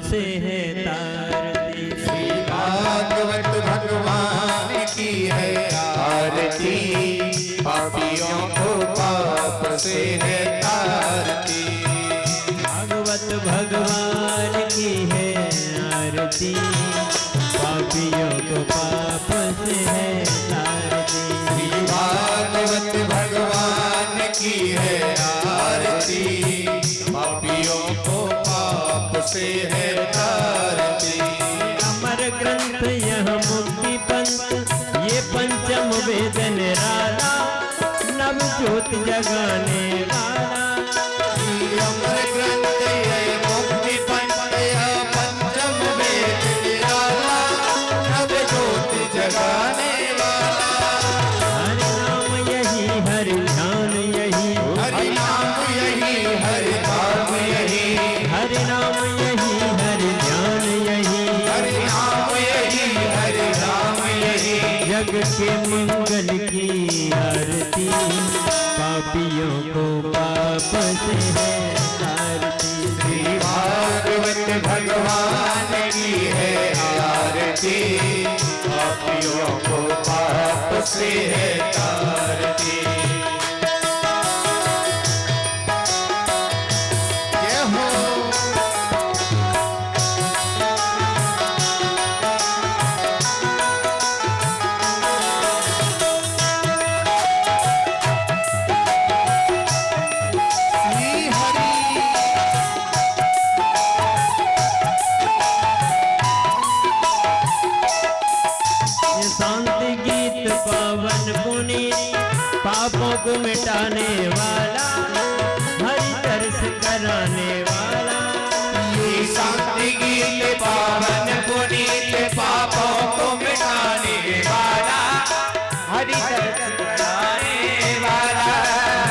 से है तारती। श्री भागवत भगवान की है आरती, पापियों को पाप से है तारती। भागवत भगवान की है आरती, पापियों को पाप से है तारती। श्री भागवत भगवान की है आरती, पापियों को पाप से है तारती। अमर ग्रंथ यह मुक्ति पंथ, ये पंचम वेद निराला, नव ज्योत जगाने वाला। अमर ग्रंथ ये मुक्ति पंथ, यह पंचम वेद निराला, नव ज्योत जगाने वाला। हरि नाम यही हरि ध्यान यही, हरि नाम यही हरि धाम यही, हरि नाम यही हरि ध्यान यही, हरि नाम यही हरि धाम यही। जग के मंगल की आरती, पापियों को पाप से है तारती। श्री भागवत भगवान की है आरती, पापियों को पाप से है तारती। जय हो। श्री हरि। ये शांति गीत पावन पुनीत, पापों को मिटाने वाला, हरि दर्श कराने वाला। ये शांति गीत पावन पुनीत, पापों को मिटाने वाला, हरि दर्श कराने वाला।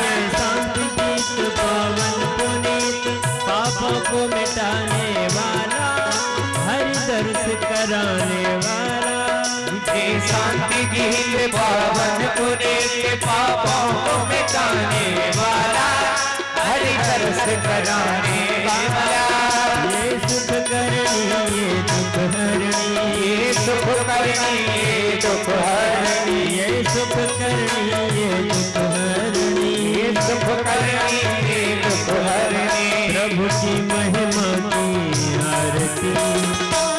ये शांति गीत पावन पुनीत, पापों को मिटाने वाला, हरि दर्श कराने वाला। ये शांति गीत पावन पुनीत, पापों को मिटाने वाला, हरि दर्श कराने वाला। ये सुख करनी ये दुख हरणी, ये सुख करनी ये दुख हरणी, ये सुख करनी ये दुख हरणी, ये सुख करनी ये दुख हरणी। प्रभु की महिमा की आरती,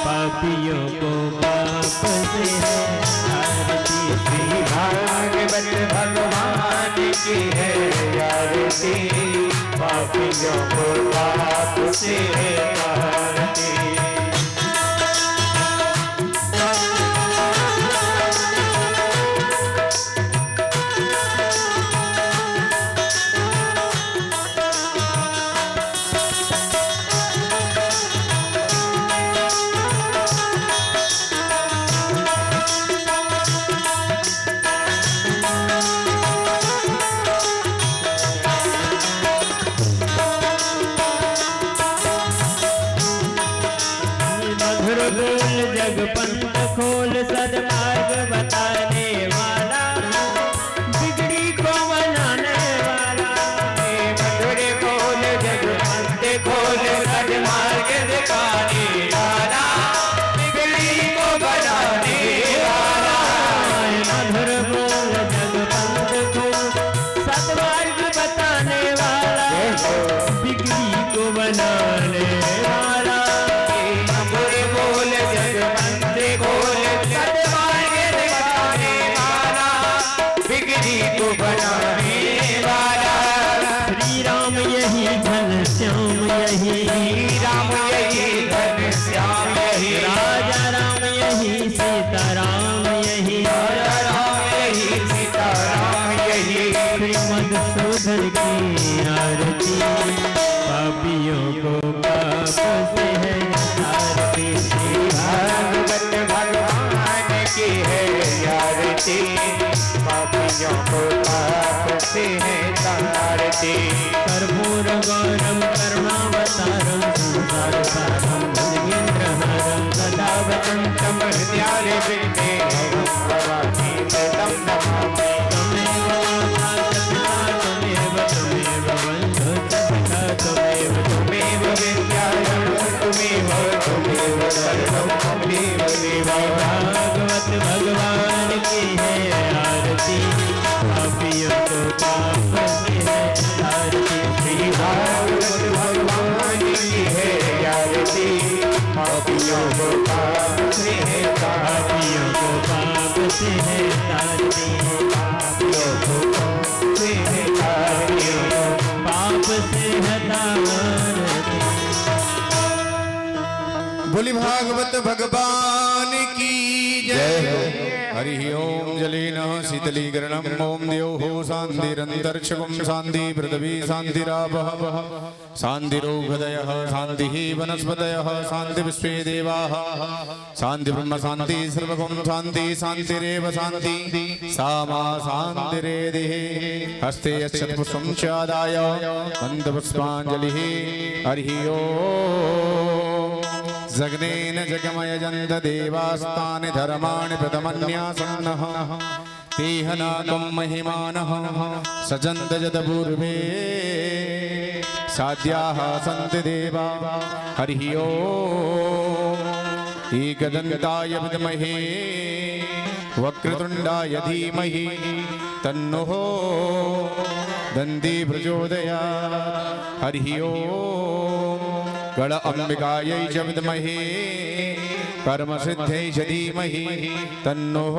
पापियों को पाप से है आरती। श्री भागवत भगवान की है आरती, पापियों को पाप से है तारती। मधुर बोल जग पंथ खोल, सदमार्ग बताने वाला, बिगड़ी को बनाने वाला। मधुर बोल जग पंथ खोल, सदमार्ग दिखाने वाला, बिगड़ी को बनाने वाला। मधुर बोल जग पंथ खोल, सदमार्ग बताने वाला, बिगड़ी को बनाने वाला। मधुर बोल जग पंथ खोल, सदमार्ग दिखाने वाला, बिगड़ी को बनाने वाला। श्री राम यही घन श्याम यही, श्री राम यही घन श्याम यही, राजा राम यही सीता राम यही, राजा राम यही सीता राम यही। श्रीमद सोधर की आरती, पापियों को पाप से है तारती। श्री भागवत भगवान की है आरती, पापियों को पाप से है तारती। कर्पूर गौरम करुणावतारम, संसार सारम भुजगेन्द्रहारम, सदा वसंतम हृदयारे बिंदे भवानी तम नमामि। त्वमेव माता पिता त्वमेव त्वमेव बन्धु सखा त्वमेव त्वमेव विद्यारण्य त्वमेव त्वमेव त्वमेव शरणं त्वमेव देव। भागवत भगवान की है आरती, पापियों को पाप से है आरती। श्री भागवत भगवान की है आरती, पापियों को पाप से है पापियों को पाप से है तारती, पापियों को पाप से है तारती, पाप से हटारती। बोली भागवत भगवान की जय। हरि ओम जलेन शीतलीकरणम ओम द्योः शान्तिरन्तरिक्षं शान्ति पृथिवी शान्तिरापः शान्तिरोगदयः शान्तिः वनस्पतयः शान्ति विश्वे देवाः शान्ति ब्रह्म शान्ति सर्वगुण शान्ति शान्तिरेव शान्ति सा मा शान्तिरेधिः। हस्ते यच्छत्पुष्पं चादाय मन्दपुष्पाञ्जलिः। हरि ओम जग्नेन जगमयजन्त देवास्तानि धर्माणि प्रथमन्यासन्नः तेह नाकं महिमानः सजन्त जदपूर्वे साध्याः सन्ति देवा। हरिः ओम एकदन्ताय विद्महे वक्रतुण्डाय धीमहि तन्नः दन्ती प्रचोदयात्। हरिः ओम गण अंबिकायै च विद्महे कर्मसिद्ध्यै च धीमहि तन्नः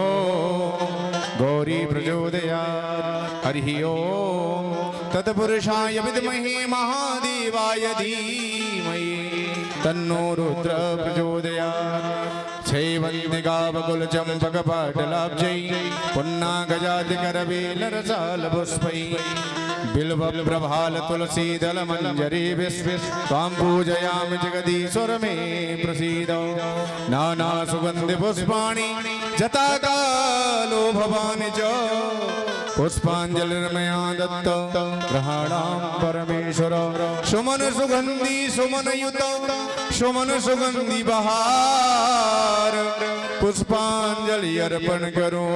गौरी प्रचोदयात्। हरिः ओम तत्पुरुषाय विद्महे महादेवाय धीमहि तन्नो रुद्र प्रचोदयात्। छैवन्तिकावकुलचम्पकपाटलाब्जै पुन्नागजातिकरवेलरसालपुष्पै बिल्वप्रभाल तुलसीदलमञ्जरीभिः त्वां पूजयामि जगदीश्वर मे प्रसीद। नानासुगन्धिपुष्पाणि जता कालो भवानि च पुष्पाञ्जलिर्मया दत्त ग्रहाणां परमेश्वर। सुमन सुगंधि सुमनयुत सुमन सुगंधि बहार पुष्पांजलि अर्पण करो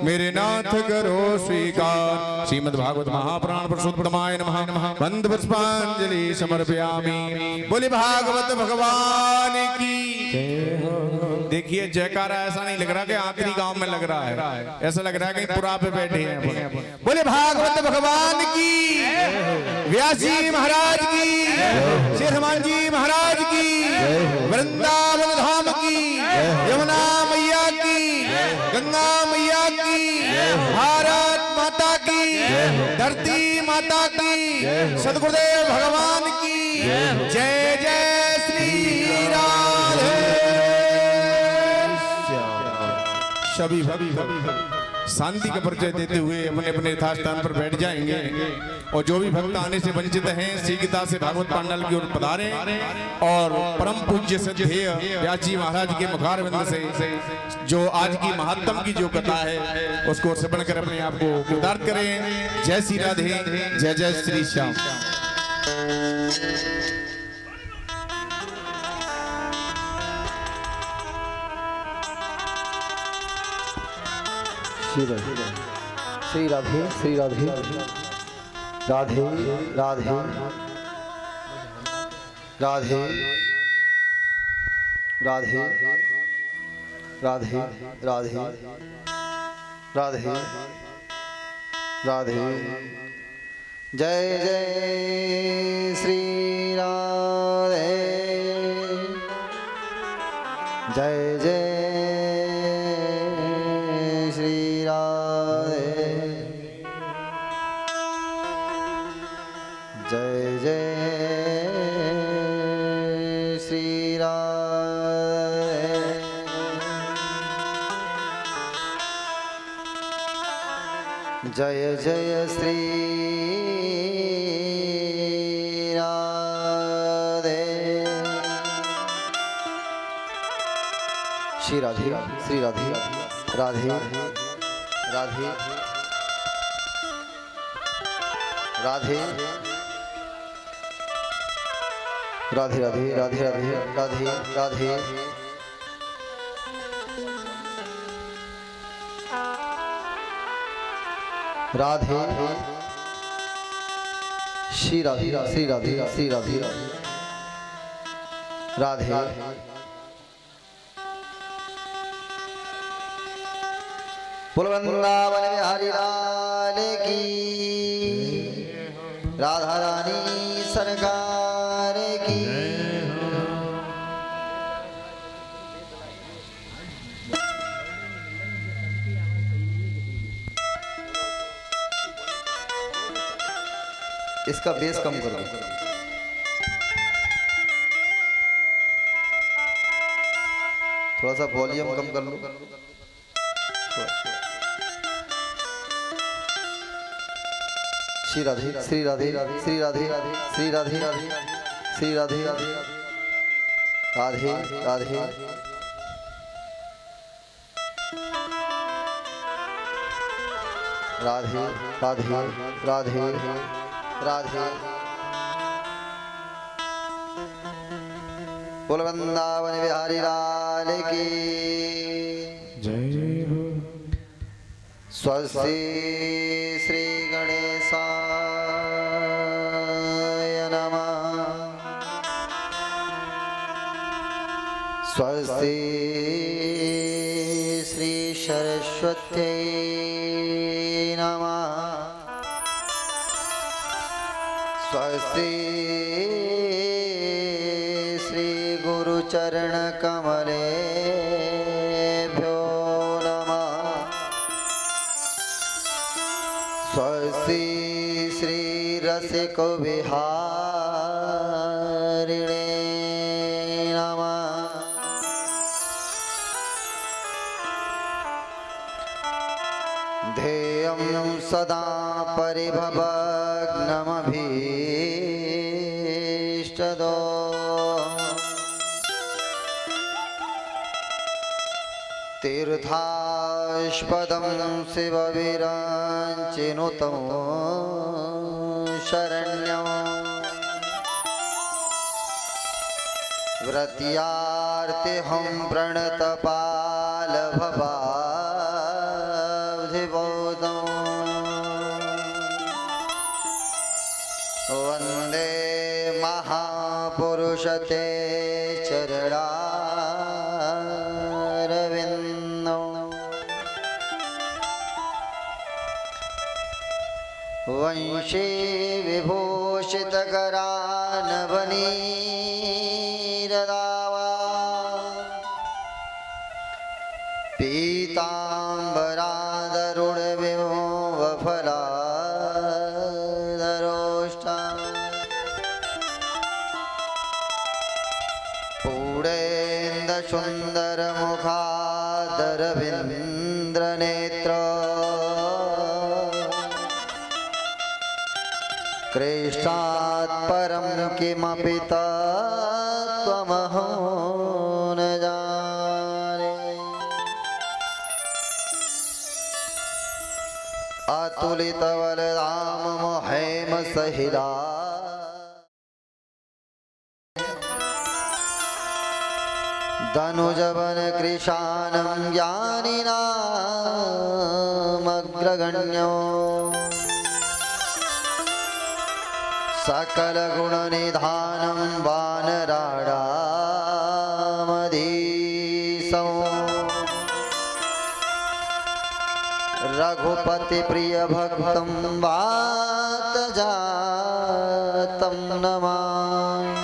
मेरे नाथ करो स्वीकार। श्रीमद्भागवत महापुराण पुरुषोत्तमाय नमः। बंद पुष्पांजलि समर्पयामि। बोले भागवत भगवान की। देखिए जयकारा ऐसा नहीं लग रहा कि आखिरी गांव में लग रहा है, ऐसा लग रहा है कहीं पुरा पे बैठे हैं। बोले भागवत भगवान की, व्यास जी महाराज की, श्री हनुमान जी महाराज की, वृंदावन धाम की, यमुना मैया की, गंगा मैया की, भारत माता की, धरती माता की, सदगुरुदेव भगवान की जय। जय श्री राधे। सभी भक्त शांति का परिचय देते हुए अपने अपने यथास्थान पर बैठ जाएंगे और जो भी भक्त आने से वंचित हैं शीघ्रता से भागवत पांडाल की ओर पधारे और परम पूज्य श्रद्धेय व्यास जी महाराज के मुखारविंद से जो आज की महात्म की जो कथा है उसको श्रवण कर अपने आप को कृतार्थ करें। जय श्री राधे, जय जय श्री श्याम। श्री राधे श्री राधे राधे राधे राधे राधे राधे राधे राधे राधे। जय जय श्री राधे, जय जय जय जय श्री राधे। श्री राधे श्री राधे राधे राधे राधे राधे राधे राधे राधे राधे राधे राधे। श्री राधे श्री राधे श्री राधे राधे बोल वृंदावन बिहारी लाल की, राधा रानी सरकार की। इसका बेस कम कर दो। थोड़ा सा वॉल्यूम कम कर लो। श्री राधे श्री राधे श्री राधे श्री राधे श्री राधे राधे राधे राधे राधे राधे बोल वृंदावन बिहारी लाल की जय हो। स्वस्ति श्री गणेशाय नमः। स्वस्ति श्री सरस्वत्यै नमः। स्वस्ति श्री गुरुचरण कमलेभ्यो नमः। स्वस्ति श्री रसिक विहारिणे नमः। ध्येयं सदा परिभवग्नमभीष्टदो तीर्थास्पदं शिवविरञ्चिनुतं शरण्यं व्रत्यार्तिहं प्रणतपालभवाब्धिबोधं वन्दे महापुरुषते चरणारविन्दं। वंशी विभूषितकरानवनीरदावा पीताम्बरादरुणविमोहफलाधरोष्टा पूडेन्दुसुन्दरमुखादरविन्द्रनेत्र कृष्णात् परं किमपि तत्त्वमहो न जाने। अतुलितबलधाम मोहैम सहिला धनुजवन कृशानं ज्ञानिनामग्रगण्यो सकलगुणनिधानं वानराणामधीशं रघुपतिप्रियभक्तं वातजातं नमामि।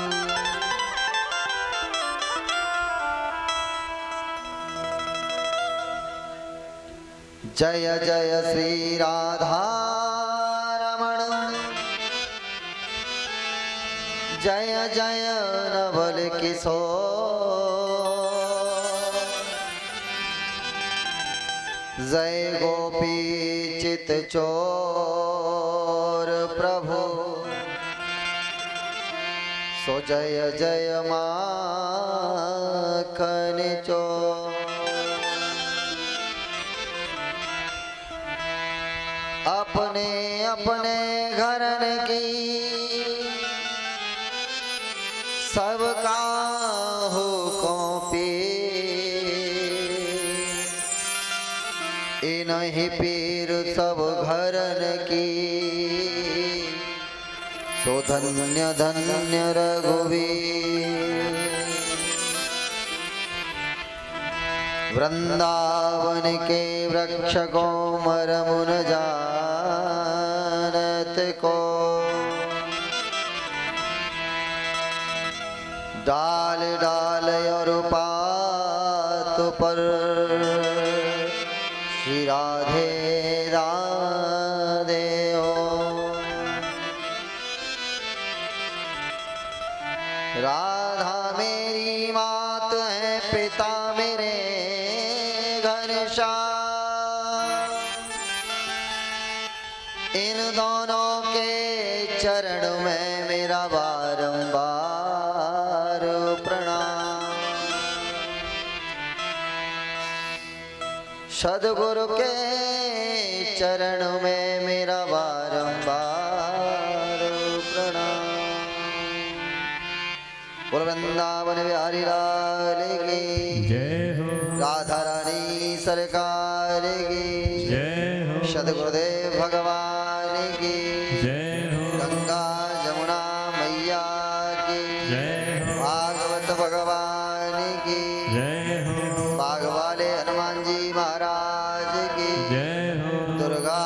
जय जय श्री राधारमण जय जय नवल किशोर जय गोपी चित चोर प्रभु सो जय जय माखन चोर। अपने अपने घरन की सबका हुक्म पे इन्हीं पीर सब घरन की सो धन्य धन्य रघुवीर। वृंदावन के वृक्ष को मरमुन जानत को, डाल डाल और पात पर श्री राधे राधे हो। राधा मेरी मात है, पिता मेरे घनश्याम, इन दोनों के चरण में मेरा बारंबार प्रणाम। सद्गुरु के चरण में मेरा बारंबार प्रणाम। बोल वृंदावन बिहारी लाल की जय हो, राधा रानी सरकार की जय हो, सद्गुरुदेव भगवान की जय हो, गंगा जमुना मैया की जय हो, भागवत भगवान की जय हो, बाग वाले हनुमान जी महाराज की जय हो, दुर्गा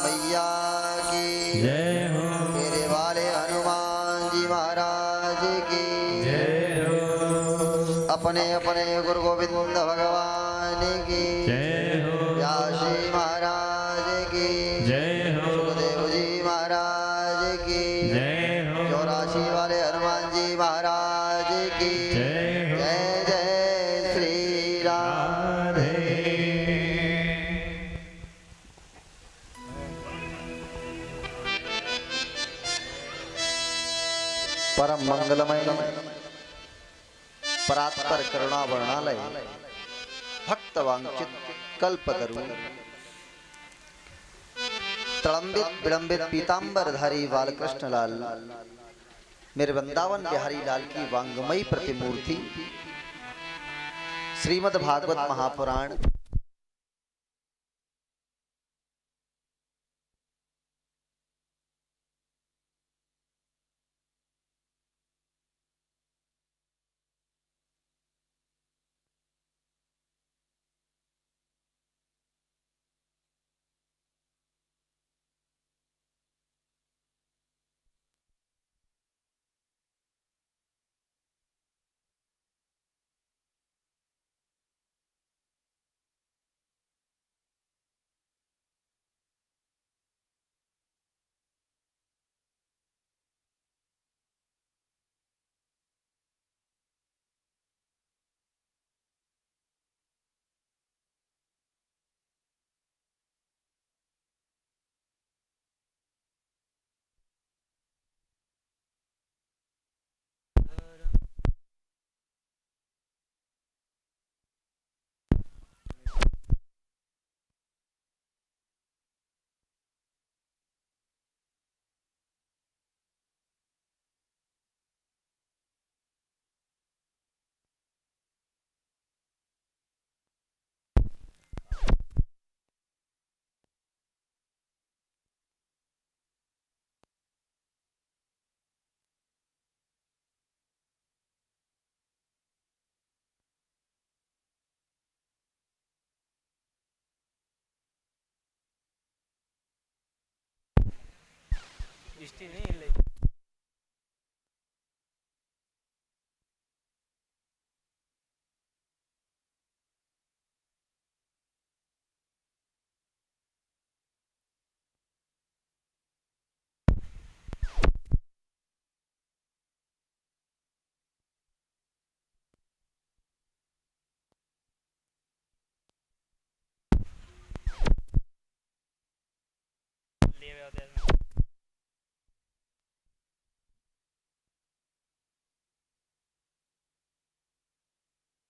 मैया की जय हो, मेरे वाले हनुमान जी महाराज की अपने अपने गुरु गोविंद भगवान की जय हो, व्यासी महाराज की जय हो, सुखदेव जी महाराज की जय हो, 84 वाले हनुमान जी महाराज की जय हो, जय जय श्री राम। परम मंगलमय परात्पर करुणा वर्णालय भक्त वांछित कल्पतरु तड़म्बित विलंबित पीतांबरधारी बालकृष्ण लाल मेरे वृंदावन बिहारी लाल की वांगमयी प्रतिमूर्ति श्रीमद् भागवत महापुराण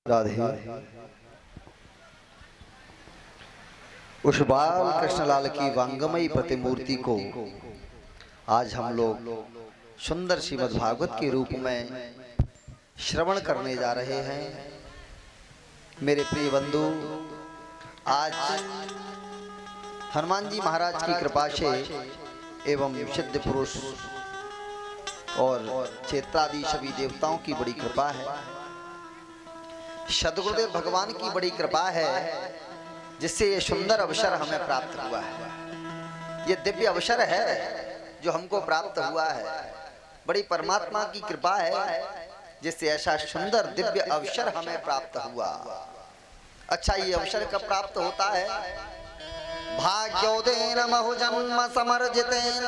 राधे। उस बाल कृष्णलाल की वांगमयी प्रतिमूर्ति को आज हम लोग सुंदर श्रीमद् भागवत के रूप में श्रवण करने जा रहे हैं। मेरे प्रिय बंधु, आज हनुमान जी महाराज की कृपा से एवं सिद्ध पुरुष और क्षेत्रादि सभी देवताओं की बड़ी कृपा है। सद्गुरुदेव भगवान की बड़ी कृपा है जिससे ये सुंदर अवसर हमें प्राप्त हुआ है। ये दिव्य अवसर है जो हमको प्राप्त हुआ है, बड़ी परमात्मा की कृपा है जिससे ऐसा सुंदर दिव्य अवसर हमें प्राप्त हुआ। अच्छा, ये अवसर कब प्राप्त होता है? भाग्योदयेन बहुजन्म समर्जितेन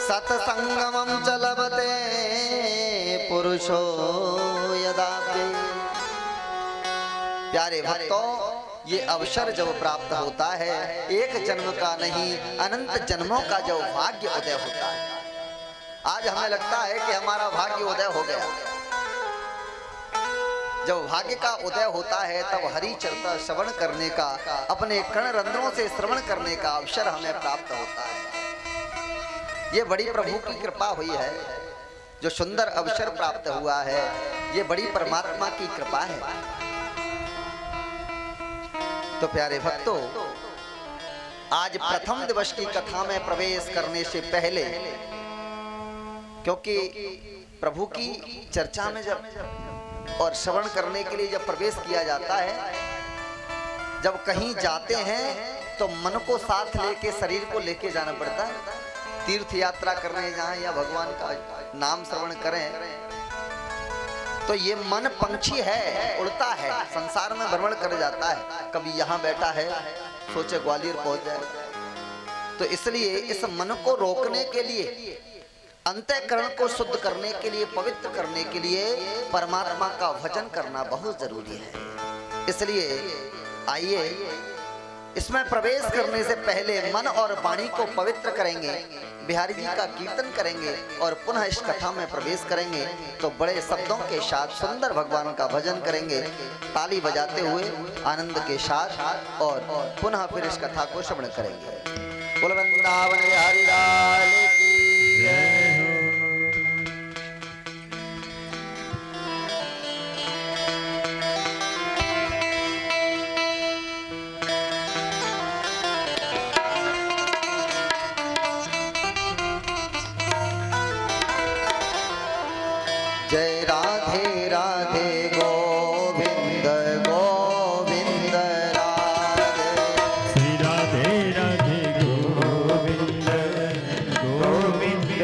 सत्संगमं च लभते पुरुषो यदा। प्यारे भक्तों, ये अवसर जब प्राप्त होता है, एक जन्म का नहीं अनंत जन्मों का जब भाग्य उदय होता है। आज हमें लगता है कि हमारा भाग्य उदय हो गया। जब भाग्य का उदय होता है तब हरि चरित्र श्रवण करने का, अपने कर्ण रंध्रों से श्रवण करने का अवसर हमें प्राप्त होता है। ये बड़ी प्रभु की कृपा हुई है, जो सुंदर अवसर प्राप्त हुआ है, ये बड़ी परमात्मा की कृपा है। तो प्यारे भक्तों, आज प्रथम दिवस की कथा में प्रवेश करने से पहले, क्योंकि प्रभु की चर्चा में जब और श्रवण करने के लिए जब प्रवेश किया जाता है, जब कहीं जाते हैं तो मन को साथ लेके, शरीर को लेके जाना पड़ता है। तीर्थ यात्रा करने जाएं या भगवान का नाम श्रवण करें तो ये मन पंछी है, उड़ता है, संसार में भ्रमण कर जाता है। कभी यहाँ बैठा है, सोचे ग्वालियर पहुंच जाए। तो इसलिए इस मन को रोकने के लिए, अंतःकरण को शुद्ध करने के लिए, पवित्र करने के लिए परमात्मा का भजन करना बहुत जरूरी है। इसलिए आइए, इसमें प्रवेश करने से पहले मन और वाणी को पवित्र करेंगे, बिहारी जी का कीर्तन करेंगे और पुनः इस कथा में प्रवेश करेंगे। तो बड़े शब्दों के साथ सुंदर भगवान का भजन करेंगे, ताली बजाते हुए आनंद के साथ, और पुनः फिर इस कथा को श्रवण करेंगे। बोल वृंदावन बिहारी लाल की जय। जय राधे राधे गोविंद गोविंद राधे। श्री राधे राधे गोविंद गोविंद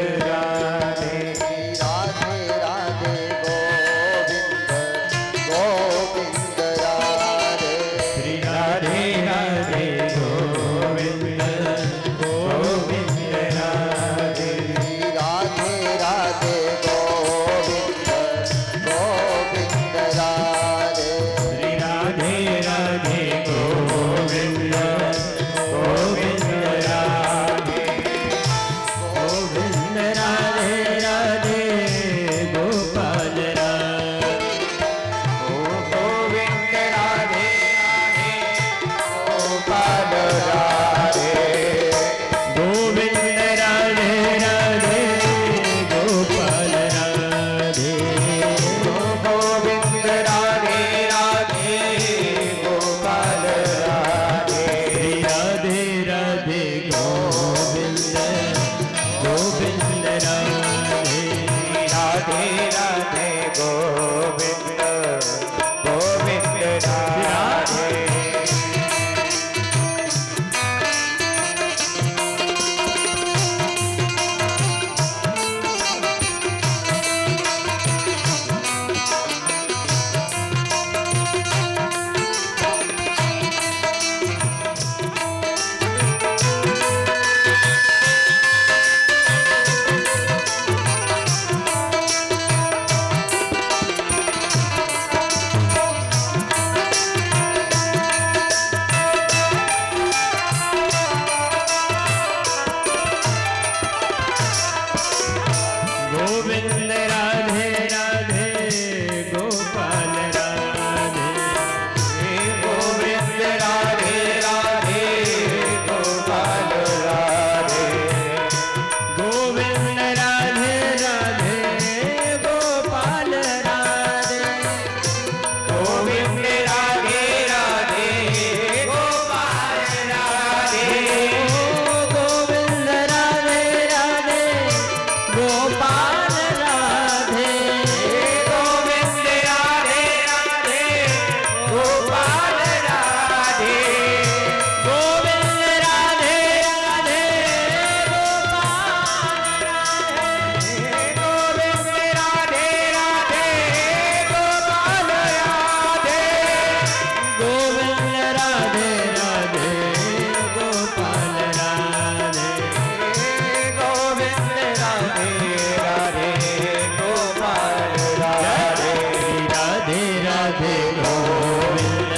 राधे गोविंद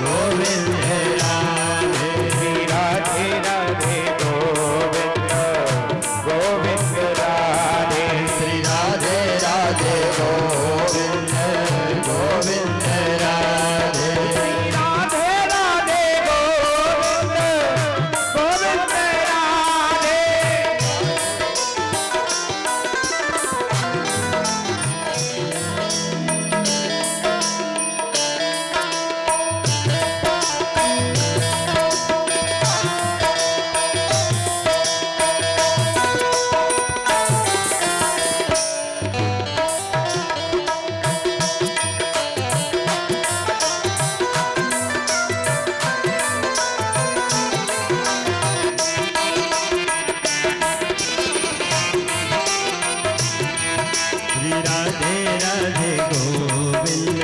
गोविंद राधे राधे राधे गोविंद गोविंद राधे श्री राधे राधे गोविंद गोविंद राधे राधे राधे गोविंद गोविंद राधे श्री राधे राधे गोविंद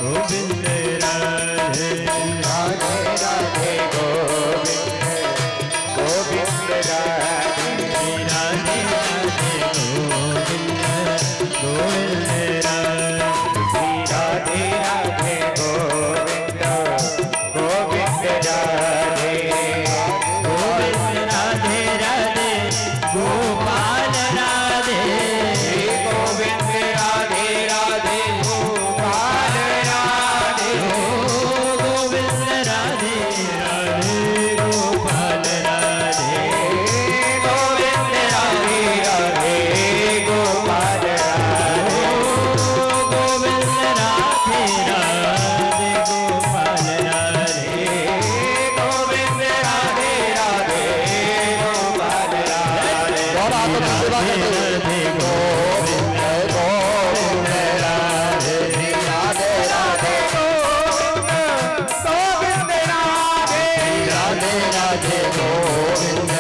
गोविंद राधे राधे राधे गोविंद गोविंद राधे श्री राधे राधे गोविंद गोविंद राधे राधे राधे गोविंद गोविंद राधे गोविंद राधे राधे गोपाल राधे गोविंद राधे राधे गोपाल राधे गोविंद राधे राधे गोपाल राधे गोविंद राधे राधे गोपाल राधे गोविंद राधे राधे गोपाल राधे गोविंद राधे राधे गोपाल राधे राधे राधे गोविंद गोविंद राधे राधे राधे गोविंद राधे राधे राधे गोविंद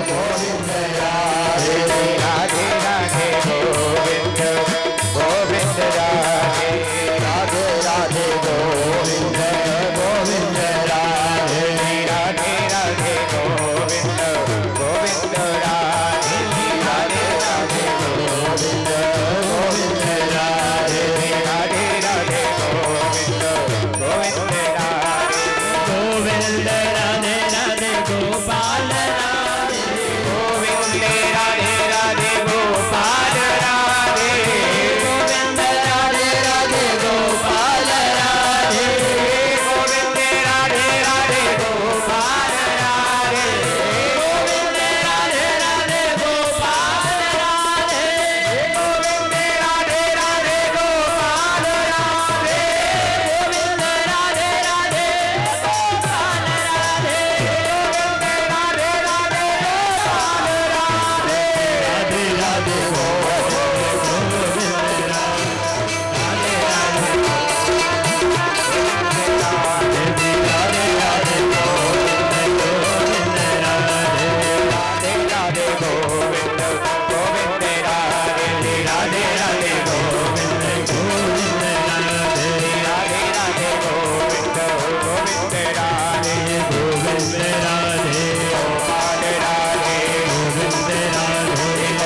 गोविंद राधे राधे राधे गोविंद गोविंद राधे राधे राधे गोविंद गोविंद राधे राधे राधे गोविंद गोविंद राधे राधे राधे गोविंद गोविंद राधे राधे राधे गोविंद गोविंद राधे गोविंद राधे राधे गोपाल राधे गोविंद राधे राधे गोपाल राधे गोविंद राधे राधे गोपाल राधे गोविंद राधे राधे गोपाल राधे गोविंद राधे राधे गोपाल राधे गोविंद राधे राधे गोपाल राधे गोविंद राधे राधे गोपाल राधे राधे राधे गोपाल राधे राधे राधे गोविंद राधे राधे गोविंद राधे राधे गोविंद गोविंद राधे राधे राधे गोविंद गोविंद राधे राधे राधे गोविंद गोविंद राधे गोविंद राधे गोपाल राधे गोविंद राधे गोपाल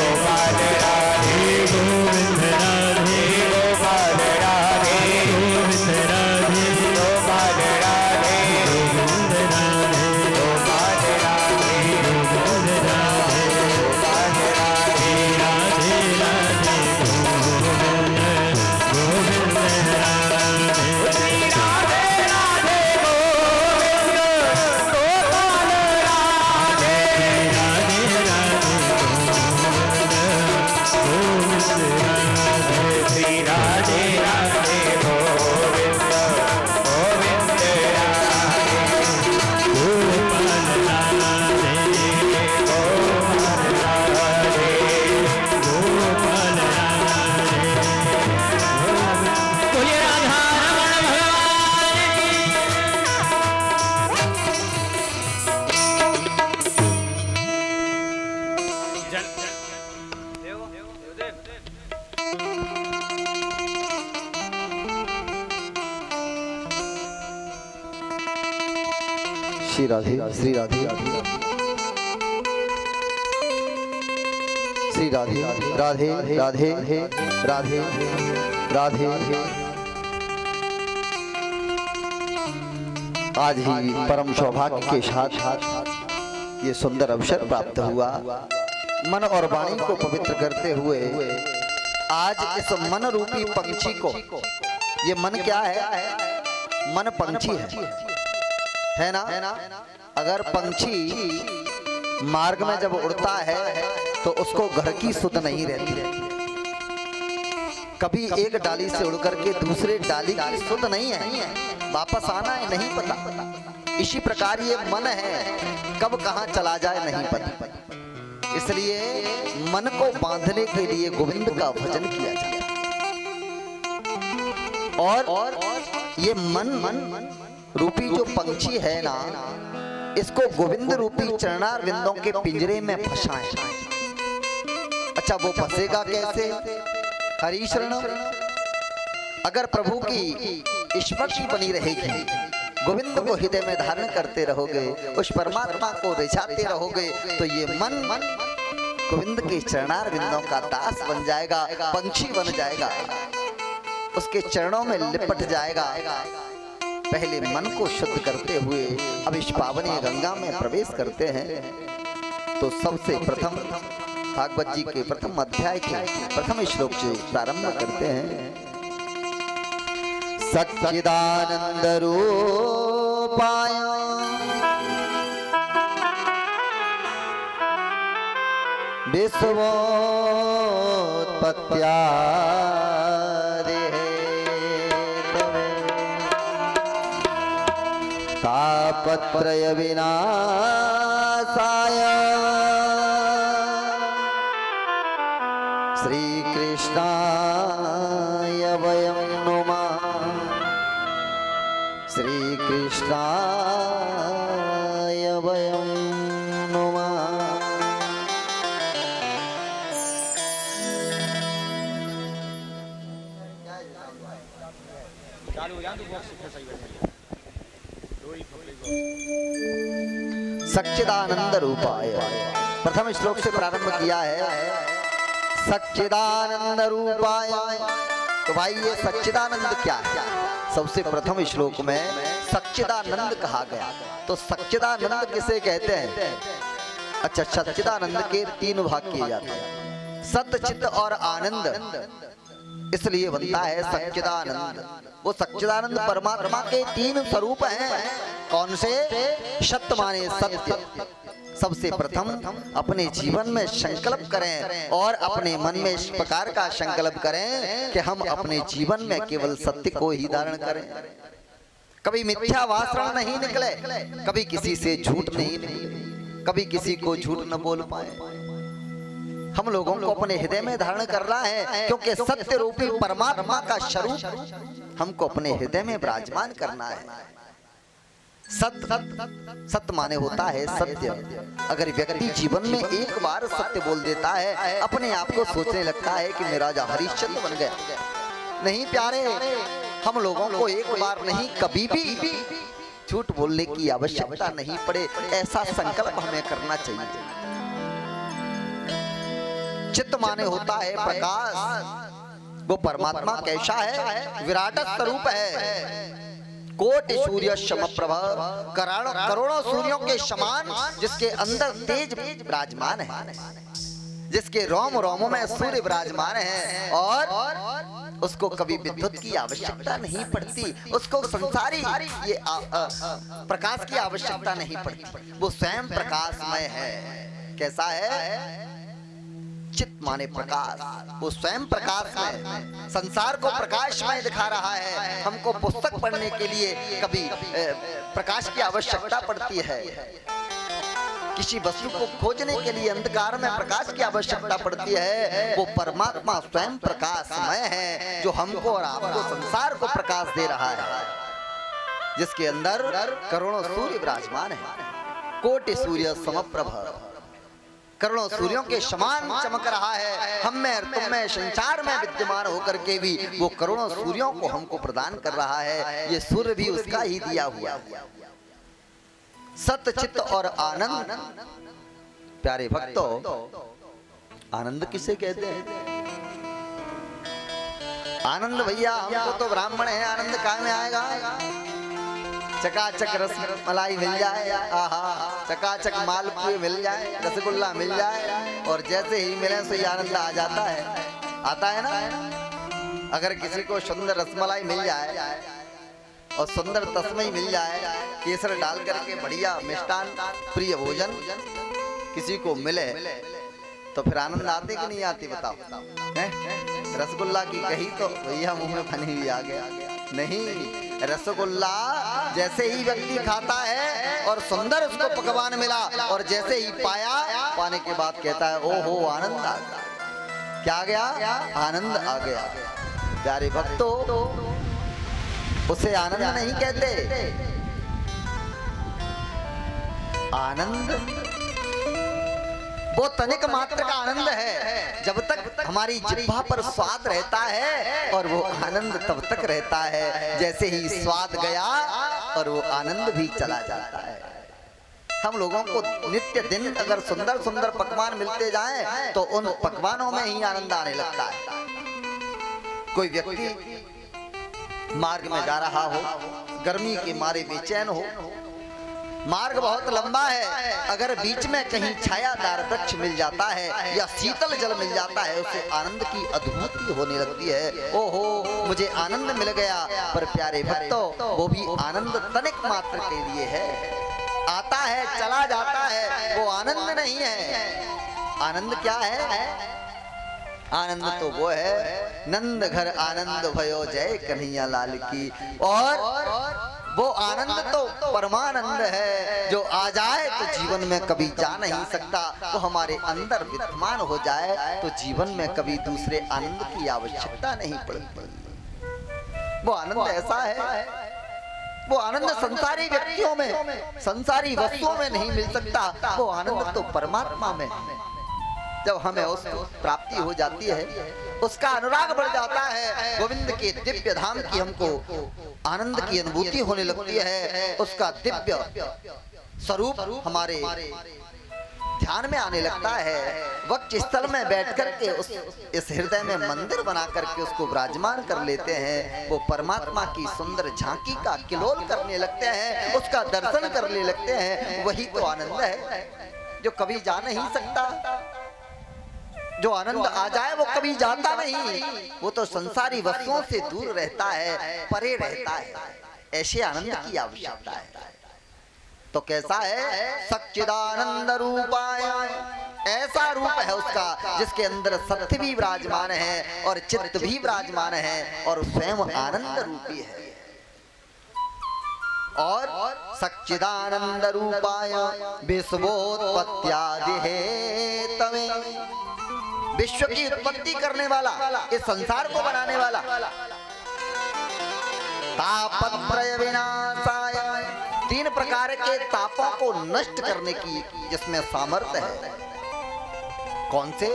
राधे गोविंद राधे गोपाल राधे गोविंद राधे गोपाल राधे गोविंद राधे गोपाल राधे गोविंद राधे गोपाल राधे राधे राधे गोविंद गोविंद राधे राधे राधे गोविंद गोपाल राधे राधे राधे गोविंद राधे श्री राधे राधे गोविंद गोविंद राधे गोपाल राधे गोपाल राधे गोपाल राधे बोलिए राधा रमण भगवान की श्री राधे श्री राधे श्री राधे राधे राधे राधे राधे आज ही परम सौभाग्य के साथ ये सुंदर अवसर प्राप्त हुआ। मन और वाणी को पवित्र करते हुए आज इस मन रूपी पंछी को, ये मन क्या है? मन पंछी है ना? अगर पंछी मार्ग में जब उड़ता है तो उसको घर की सुध नहीं रहती, कभी एक डाली से उड़कर के दूसरे डाली की सुध नहीं है, वापस आना है नहीं पता। इसी प्रकार ये मन है, कब कहां चला जाए नहीं पता। इसलिए मन को बांधने के लिए गोविंद का भजन किया जाता है। और ये मन रूपी जो पंछी है ना, इसको गोविंद रूपी चरणार विंदों के पिंजरे में फंसाएं। अच्छा, वो फंसेगा कैसे? हरि शरण। अगर प्रभु की स्मृति बनी रहेगी, गोविंद को हृदय में धारण करते रहोगे, उस परमात्मा को रिझाते रहोगे, तो ये मन गोविंद के चरणार विंदों का दास बन जाएगा, पंछी बन जाएगा, उसके चरणों में लिपट जाएगा। पहले मन को शुद्ध करते हुए अब इस पावनी गंगा में प्रवेश करते हैं। तो सबसे प्रथम भागवत जी के प्रथम अध्याय के प्रथम श्लोक से प्रारंभ करते हैं। सच्चिदानंद रूपाय विश्वोत्पत्त्यादि तापत्रय विनाशाय श्री कृष्णाय वयं नुमः। श्री कृष्णाय वयं नुमः। सच्चिदानंद रूपाय प्रथम श्लोक से प्रारंभ किया है। सच्चिदानंद रूपाय, तो भाई ये सच्चिदानंद क्या है? सबसे प्रथम श्लोक में सच्चिदानंद कहा गया। तो सच्चिदानंद किसे कहते हैं? अच्छा, सच्चिदानंद के तीन भाग किए जाते हैं, सत्य, चित्त और आनंद, इसलिए बनता है सच्चिदानंद। वो सच्चिदानंद परमात्मा के तीन स्वरूप हैं। कौन से? सत्य माने सत्य। सबसे प्रथम अपने जीवन में संकल्प करें और अपने मन में इस प्रकार का संकल्प करें कि हम अपने जीवन में केवल सत्य को ही धारण करें, कभी मिथ्या वासना नहीं निकले, कभी किसी से झूठ नहीं निकले, कभी किसी को झूठ न बोल पाए। हम लोगों को अपने हृदय में धारण करना है, क्योंकि सत्य रूपी परमात्मा का स्वरूप हमको अपने हृदय में विराजमान करना है। सत्य माने होता है सत्य। अगर व्यक्ति जीवन में एक बार सत्य बोल देता है, अपने आप को सोचने लगता है कि मैं राजा हरिश्चंद्र बन गया। नहीं प्यारे, हम लोगों को एक बार नहीं, कभी भी झूठ बोलने की आवश्यकता नहीं पड़े, ऐसा संकल्प हमें करना चाहिए। चित्त माने होता है प्रकाश। वो परमात्मा कैसा है? विराट स्वरूप है, कोटि सूर्य समप्रभ, करोड़ों सूर्यों के समान, जिसके अंदर तेज विराजमान है, जिसके रोम रोमों में सूर्य विराजमान है, और उसको कभी विद्युत की आवश्यकता नहीं पड़ती, उसको संसारी ये प्रकाश की आवश्यकता नहीं पड़ती। वो स्वयं प्रकाशमय है। कैसा है? चित्त माने प्रकाश, वो स्वयं प्रकाश में संसार को प्रकाशमय दिखा रहा है। हमको पुस्तक पढ़ने के लिए कभी प्रकाश की आवश्यकता पड़ती है, किसी वस्तु को खोजने के लिए अंधकार में प्रकाश की आवश्यकता पड़ती है। वो परमात्मा स्वयं प्रकाशमय है, जो हमको और आपको संसार को प्रकाश दे रहा है, जिसके अंदर करोड़ों सूर्य विराजमान है। कोटि सूर्य समप्रभ, करोड़ों सूर्यों के समान चमक रहा है। हम में और तुम में संसार में विद्यमान होकर के भी वो करोड़ों सूर्यों को हमको प्रदान कर रहा है। ये सूर्य भी उसका ही दिया हुआ। सत्य, चित्त और आनंद। प्यारे भक्तों, आनंद किसे कहते हैं? आनंद भैया, हमको तो ब्राह्मण है, आनंद कहाँ में आएगा? चकाचक रस मलाई मिल जाए, आहा, चकाचक मालपुए मिल जाए, रसगुल्ला मिल जाए, और जैसे ही मिले सो ही आनंद आ जाता है, आता है ना। अगर किसी को सुंदर रसमलाई मिल जाए और सुंदर तस्मई मिल जाए, केसर डाल करके बढ़िया मिष्टान प्रिय भोजन किसी को मिले, तो फिर आनंद आती कि नहीं आती बताओ? हैं? रसगुल्ला की कही तो भैया मुंह में पानी भी आ गया। नहीं, रसगुल्ला जैसे ही व्यक्ति खाता है और सुंदर उसको पकवान मिला और जैसे ही पाया, पाने के बाद कहता है ओहो आनंद आ गया। क्या आ गया? आनंद आ गया। प्यारे भक्तों, उसे आनंद नहीं कहते। आनंद वो तनिक मात्र का आनंद है, जब तक हमारी जिह्वा पर स्वाद रहता है, और वो आनंद तब तक रहता है जैसे ही स्वाद गया और वो आनंद भी चला जाता है। हम लोगों को नित्य दिन अगर सुंदर सुंदर पकवान मिलते जाएं तो उन पकवानों में ही आनंद आने लगता है। कोई व्यक्ति मार्ग में जा रहा हो, गर्मी के मारे बेचैन हो, मार्ग बहुत लंबा है, अगर बीच में कहीं छायादार वृक्ष मिल जाता है या शीतल जल मिल जाता है, उसे आनंद की अनुभूति होने लगती है। ओहो मुझे आनंद मिल गया। पर प्यारे भक्तों, वो भी आनंद तनिक मात्र के लिए है, आता है चला जाता है, वो आनंद नहीं है। आनंद क्या है? आनंद तो वो है नंद घर आनंद भयो जय कन्हैया लाल की। और वो आनंद तो परमानंद है, जो आ जाए तो जीवन में कभी जा नहीं सकता, वो हमारे अंदर विद्यमान हो जाए तो जीवन में कभी दूसरे आनंद की आवश्यकता नहीं पड़ती। वो आनंद ऐसा है, वो आनंद संसारी व्यक्तियों में, संसारी वस्तुओं में नहीं मिल सकता, वो आनंद तो परमात्मा में है। जब हमें उसको प्राप्ति हो जाती है, उसका अनुराग बढ़ जाता है, गोविंद के दिव्य धाम की हमको आनंद की अनुभूति होने लगती है, उसका दिव्य स्वरूप हमारे ध्यान में आने लगता है। वक्ष स्थल में बैठ करके इस हृदय में मंदिर बना करके उसको विराजमान कर लेते हैं, वो परमात्मा की सुंदर झांकी का किलोल करने लगते हैं, उसका दर्शन करने लगते हैं। वही तो आनंद है जो कभी जा नहीं सकता। जो आनंद आ जाए वो कभी जाता नहीं, वो तो संसारी वस्तुओं से दूर रहता है, परे रहता है। ऐसे आनंद की आवश्यकता है। तो कैसा है? सच्चिदानंद रूपाय, ऐसा रूप है उसका जिसके अंदर सत्य भी विराजमान है और चित्त भी विराजमान है और स्वयं आनंद रूपी है। और सच्चिदानंद रूपाय विश्वोत्पत्त्यादि हेतवे, विश्व की उत्पत्ति करने वाला, इस संसार को बनाने वाला, तापत्रय विनाशाय, 3 प्रकार के तापों को नष्ट करने की जिसमें सामर्थ्य है। कौन से?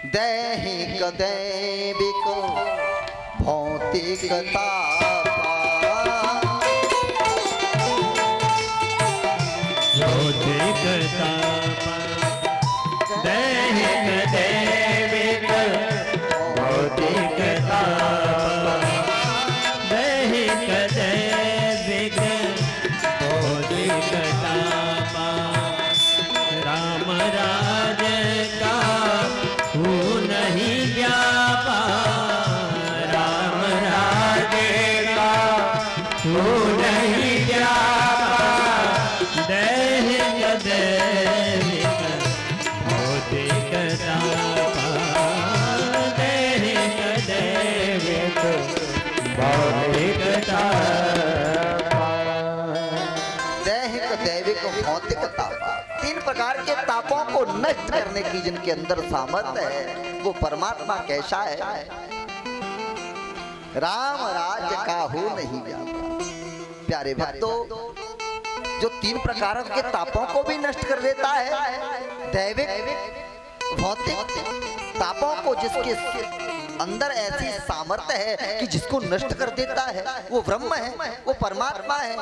दैहिक दैविक भौतिक तापा, भौतिक तापा, दैहिक दैविक भौतिक तापा, दैहिक दैविक भौतिक तापा, राम राज का हो नहीं व्यापा, राम राज का हो नहीं व्यापा, दैहिक दैविक भौतिक तापा, दैहिक दैविक भौतिक तापा, दैहिक दैविक भौतिक तापा, 3 प्रकार के तापों को नष्ट करने की जिनके अंदर सामर्थ्य है, वो परमात्मा कैसा है? राम राज्य का हो नहीं व्यापा। प्यारे भक्तों, जो 3 प्रकार के तापों को भी नष्ट कर देता है, दैविक भौतिक तापों को, जिसके अंदर ऐसी सामर्थ्य है कि जिसको नष्ट कर देता है, वो ब्रह्म है, वो परमात्मा है।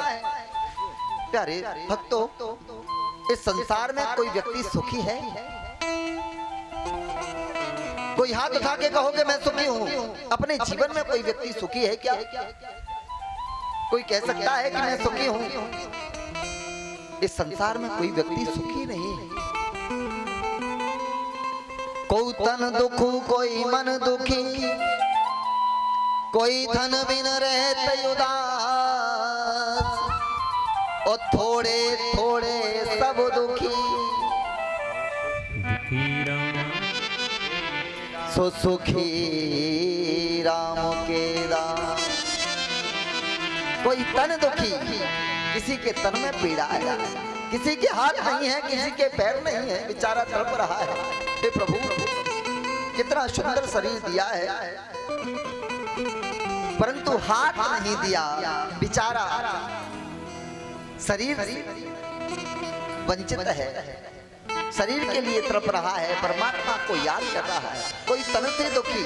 प्यारे भक्तों, इस संसार में कोई व्यक्ति सुखी है? कोई हाथ उठा के कहो कि मैं सुखी हूं। अपने जीवन में कोई व्यक्ति सुखी है क्या? कोई कह सकता है कि मैं सुखी हूं? इस संसार में कोई व्यक्ति सुखी नहीं है। कोई तन दुखू, कोई मन दुखी, कोई धन बिन रहते उदास, और थोड़े थोड़े सब दुखी। दुखी राम सो सुखी राम के दास। कोई तन दुखी, किसी के तन में पीड़ा है, किसी के हाथ नहीं है, किसी के पैर नहीं है, बेचारा तड़प रहा है। हे प्रभु, कितना सुंदर शरीर दिया है, परंतु हाथ नहीं दिया, बेचारा शरीर वंचित है, शरीर के लिए तड़प रहा है, परमात्मा को याद कर रहा है। कोई तन से दुखी,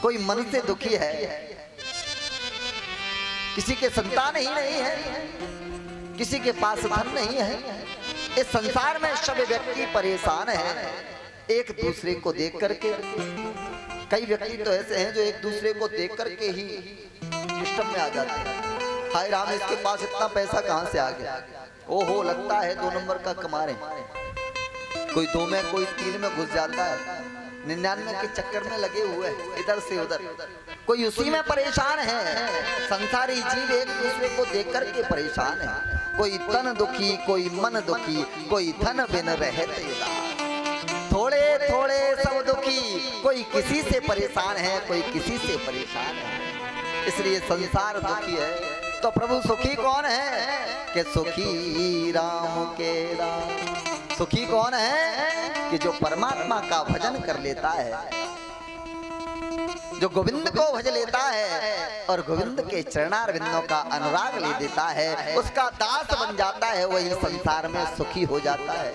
कोई मन से दुखी है, किसी के संतान ही नहीं है, किसी के पास धन नहीं है। इस संसार में सब व्यक्ति परेशान है एक दूसरे को देख करके। कई व्यक्ति तो ऐसे हैं जो एक दूसरे को देख करके ही सिस्टम में आ जाते हैं। हाय राम, इसके पास इतना पैसा कहां से आ गया? ओहो, लगता है 2 नंबर का कमा रहे। कोई 2 में, कोई 3 में घुस जाता है, 99 के चक्कर में लगे हुए हैं, इधर से उधर, कोई उसी में परेशान है। संसारी जीव एक दूसरे को देख करके परेशान है। कोई तन दुखी, कोई मन दुखी, कोई धन बिन रहते उदास। थोड़े थोड़े सब दुखी, कोई किसी से परेशान है, कोई किसी से परेशान है। इसलिए संसार दुखी है। तो प्रभु सुखी कौन है? कि सुखी राम के दास। सुखी कौन है? कि जो परमात्मा का भजन कर लेता है, जो गोविंद को भज लेता है और गोविंद के चरणारविंदों का अनुराग ले देता है, उसका दास बन जाता है, वही संसार में सुखी हो जाता है।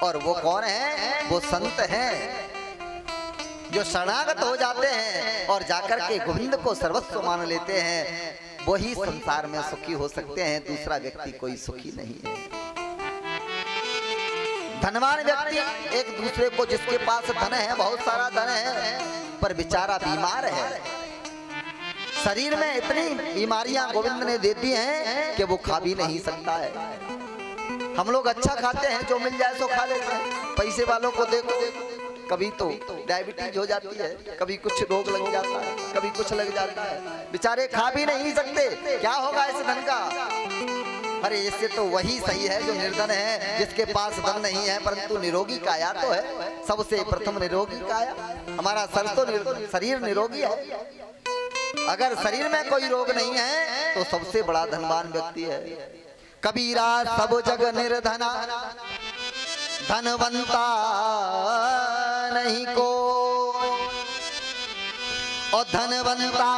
और वो कौन है? वो संत हैं जो शरणागत हो जाते हैं और जाकर के गोविंद को सर्वस्व मान लेते हैं। वही संसार में सुखी हो सकते हैं, दूसरा व्यक्ति कोई सुखी नहीं है। धनवान व्यक्ति एक दूसरे को, जिसके पास धन है, बहुत सारा धन है, पर बेचारा बीमार है। शरीर में इतनी बीमारियां गोविंद ने दे दी हैं कि वो खा भी नहीं सकता है। हम लोग अच्छा खाते हैं, जो मिल जाए सो खा लेते हैं। पैसे वालों को देखो, कभी तो डायबिटीज हो जाती है, कभी कुछ रोग लग जाता है, कभी कुछ लग जाता है, बेचारे खा भी नहीं सकते। क्या होगा इस धन का? अरे इससे तो वही सही है जो निर्धन है, जिसके पास धन नहीं है परंतु निरोगी काया तो है। सबसे प्रथम निरोगी काया। हमारा शरीर निरोगी है। अगर शरीर में कोई रोग नहीं है तो सबसे बड़ा धनवान व्यक्ति है। कबीरा सब जग निर्धना, धनवंता नहीं को, और धनवंता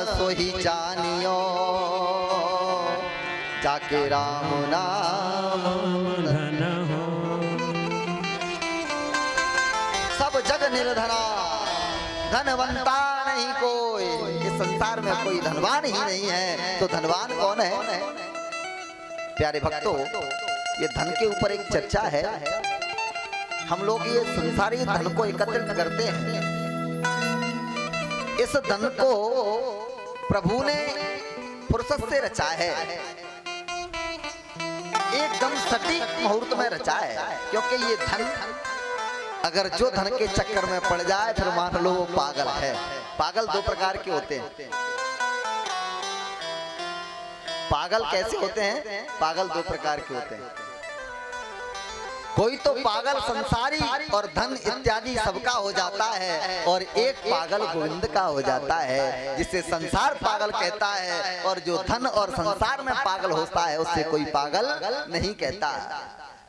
सो ही जानियो, जाके राम नाम धन हो। सब जग निर्धना, धनवंता नहीं कोई। इस संसार में कोई धनवान ही नहीं है। तो धनवान कौन है? प्यारे भक्तों, ये धन के ऊपर एक चर्चा है। हम लोग ये संसारी धन को एकत्रित करते हैं। इस धन को प्रभु ने फुर्सत से रचा है, एकदम सटीक मुहूर्त में रचा है। क्योंकि ये धन, अगर जो धन के चक्कर में पड़ जाए फिर मान लो वो पागल है। पागल 2 प्रकार के होते हैं। पागल कैसे होते हैं? पागल 2 प्रकार के होते हैं। कोई तो पागल संसारी और धन इत्यादि सबका हो जाता है, और एक पागल गोविंद का हो जाता है, जिसे संसार पागल कहता है। और जो धन और संसार में पागल होता है उससे कोई पागल नहीं कहता।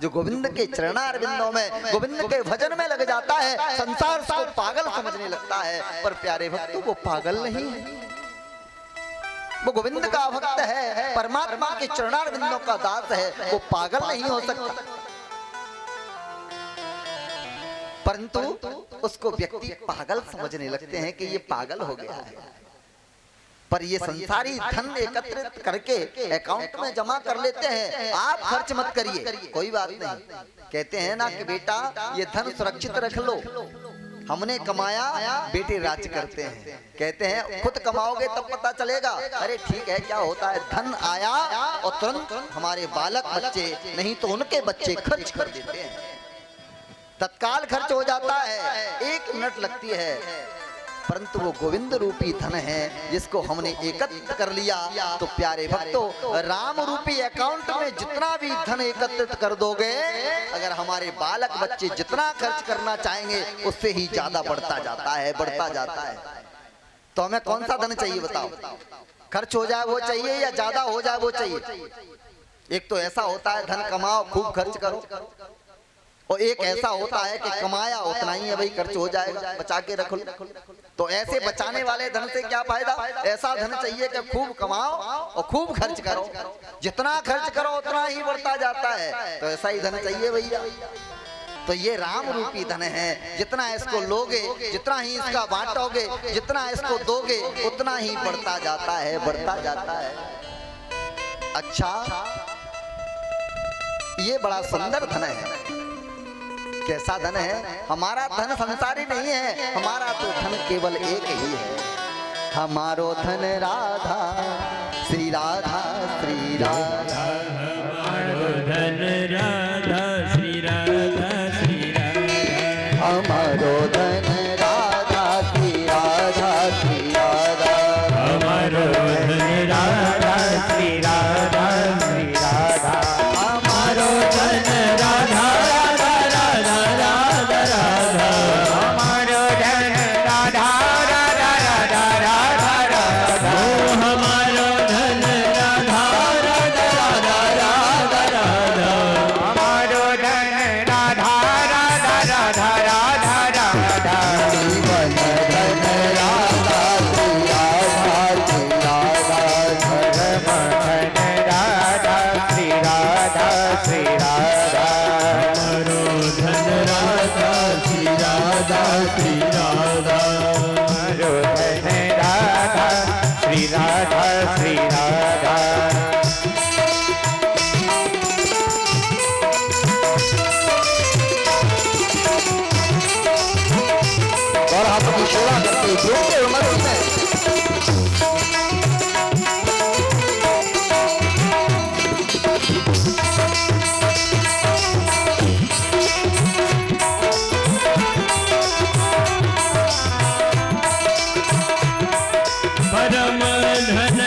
जो गोविंद के चरणारविंदों में, गोविंद के भजन में लग जाता है, संसार उसको पागल समझने लगता है। पर प्यारे भक्तों, वो पागल नहीं है, वो गोविंद का भक्त है, परमात्मा के चरणारविंदों का दास है। वो पागल नहीं हो सकता, परंतु उसको व्यक्ति पागल समझने लगते हैं कि ये पागल हो गया है। पर ये संसारी धन एकत्रित करके अकाउंट में जमा कर लेते हैं। आप खर्च मत करिए, कोई बात नहीं। कहते हैं ना कि बेटा ये धन सुरक्षित रख लो। हमने कमाया, बेटे राज करते हैं। कहते हैं खुद कमाओगे तब पता चलेगा। अरे ठीक है, क्या होता है, धन आया और तुरंत हमारे बालक बच्चे, नहीं तो उनके बच्चे खर्च कर देते हैं, तत्काल खर्च हो जाता है, 1 मिनट लगती है। परंतु वो गोविंद रूपी धन है जिसको हमने एकत्रित कर लिया। तो प्यारे भक्तों, राम रूपी अकाउंट में जितना भी धन एकत्रित कर दोगे, अगर हमारे बालक बच्चे जितना खर्च करना चाहेंगे उससे ही ज्यादा बढ़ता जाता है, बढ़ता जाता है। तो हमें कौन सा धन चाहिए बताओ? खर्च हो जाए वो चाहिए या ज्यादा हो जाए वो चाहिए? एक तो ऐसा होता है धन कमाओ खूब खर्च करो, और एक ऐसा होता है कि कमाया उतना ही है भाई, खर्च हो जाएगा, बचा के रख लो। तो ऐसे बचाने वाले धन से क्या फायदा? ऐसा धन चाहिए कि खूब कमाओ और खूब खर्च करो, जितना खर्च करो उतना ही बढ़ता जाता है। तो ऐसा ही धन चाहिए भैया। तो ये राम रूपी धन है, जितना इसको लोगे, जितना ही इसका बांटोगे, जितना इसको दोगे, उतना ही बढ़ता जाता है, बढ़ता जाता है। अच्छा, ये बड़ा सुंदर धन है। कैसा धन है? हमारा धन संसारी नहीं है, हमारा तो धन केवल एक ही है। हमारो धन राधा, श्री राधा, श्री राधा। हमारो धन राधा, श्री राधा, श्री राधा। हमारो धन राधा, श्री राधा, श्री राधा। हमारो धन राधा, श्री राधा, श्री राधा। हमारो धन राधा, परम धन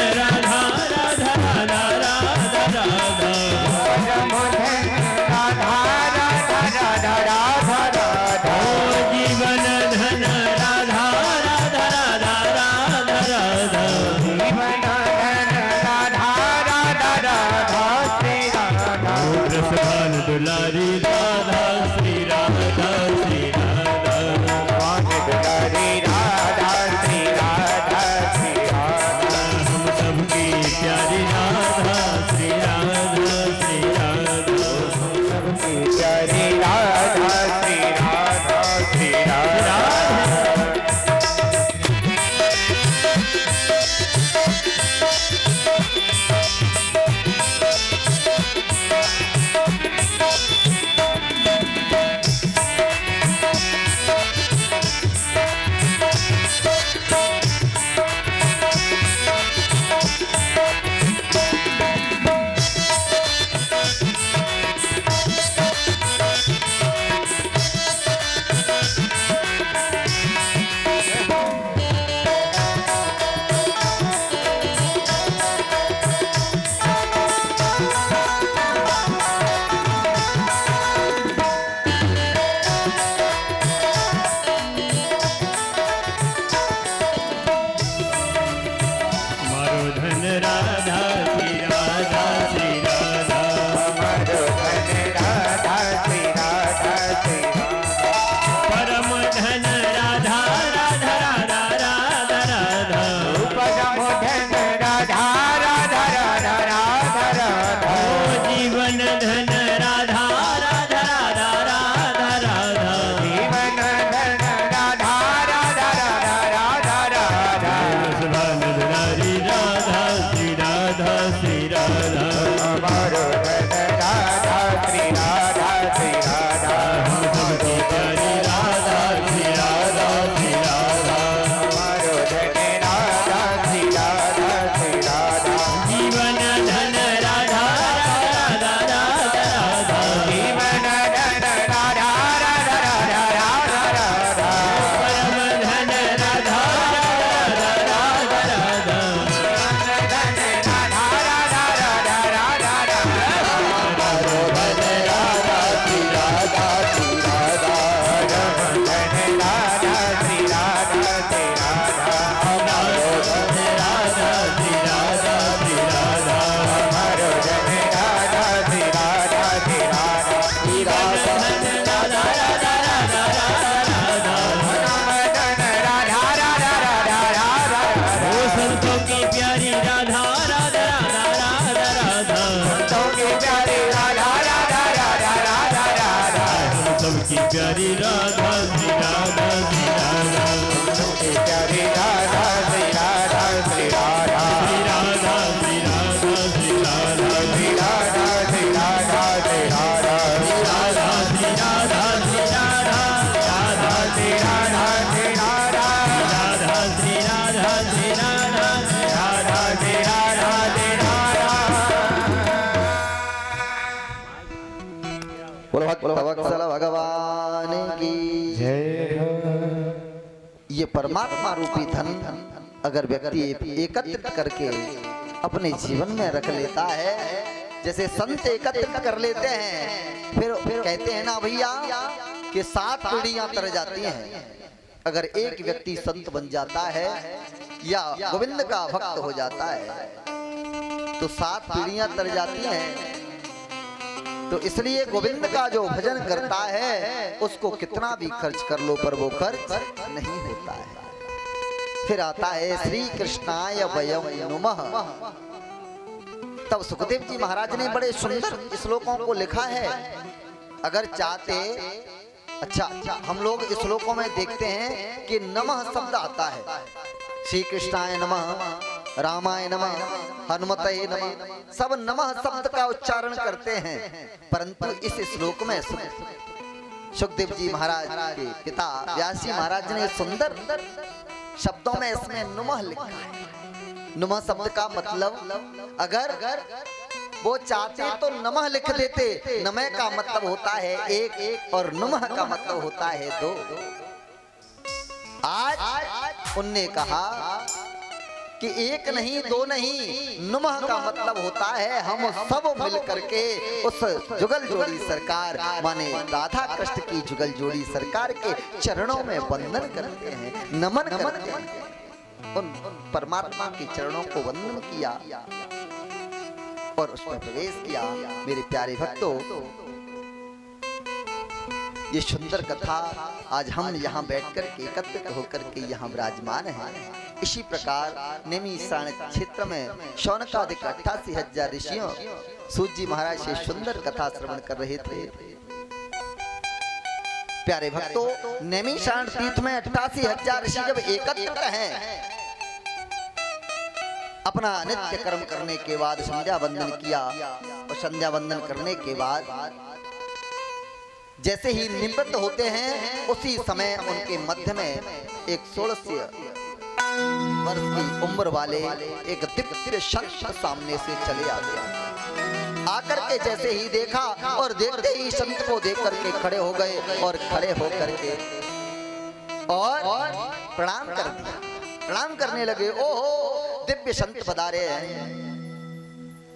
प्यारी राधा श्री राधा श्री राधा की प्यारी राधा श्री राधा श्री राधा श्री राधा श्री राधा श्री राधा श्री राधा श्री राधा श्री राधा राधा श्री राधा श्री राधा राधा श्री राधा श्री राधा राधा श्री राधा श्री राधा राधा श्री राधा श्री राधा। बोलो भक्तवत्सल भगवान की जय हो। ये परमात्मा रूपी धन अगर व्यक्ति एकत्रित करके अपने जीवन में रख लेता है, जैसे संत एकत्रित कर लेते हैं, फिर कहते हैं ना भैया कि 7 पीढ़ियां तर जाती हैं। अगर एक व्यक्ति संत बन जाता है या गोविंद का भक्त हो जाता है तो 7 पीढ़ियां तर जाती हैं। तो इसलिए गोविंद का जो भजन करता है उसको कितना भी खर्च कर लो पर वो खर्च नहीं होता है। फिर आता है श्री कृष्णाय वयम नुमः। तब सुखदेव जी महाराज ने बड़े सुंदर श्लोकों को लिखा है। अगर चाहते, अच्छा हम लोग श्लोकों में देखते हैं कि नमः शब्द आता है, श्री कृष्णाय नमः, रामाय नमः, हनुमते नमः, सब नमः शब्द का उच्चारण करते हैं। परंतु इस श्लोक में सुखदेव जी महाराज के पिता व्यास जी महाराज ने सुंदर शब्दों में इसमें नुमः लिखा है। नुमः शब्द का मतलब अगर वो चाहते तो नमः लिख देते। नमः का मतलब होता है एक और नुमः का मतलब होता है 2। आज उनने कहा कि एक नहीं 2 नहीं, नुमः का मतलब होता है हम सब मिल करके उस जुगल जोड़ी सरकार माने राधा कृष्ण की जुगल जोड़ी सरकार के चरणों में वंदन करते हैं, नमन करते हैं। उन परमात्मा के चरणों को वंदन किया और उसमें प्रवेश किया। मेरे प्यारे भक्तों, ये सुंदर कथा आज हम यहाँ बैठकर के एकत्रित होकर के यहाँ विराजमान हैं। इसी प्रकार नैमिषारण्य क्षेत्र में शौनकादिक 88,000 ऋषियों सूत जी महाराज से सुंदर कथा श्रवण कर रहे थे। प्यारे भक्तों, नैमिषारण्य तीर्थ में 88,000 ऋषि जब एकत्रित हैं, अपना नित्य कर्म करने के बाद संध्या वंदन किया और संध्या वंदन करने के बाद जैसे ही निवृत्त होते हैं उसी समय उनके मध्य में एक 16 वर्ष की उम्र वाले एक दिव्य संत सामने से चले आते। आकर के जैसे ही देखा और देखते ही संत को देख करके खड़े हो गए और खड़े हो करके और प्रणाम कर दिया। प्रणाम करने लगे। ओहो, दिव्य संत पधारे हैं।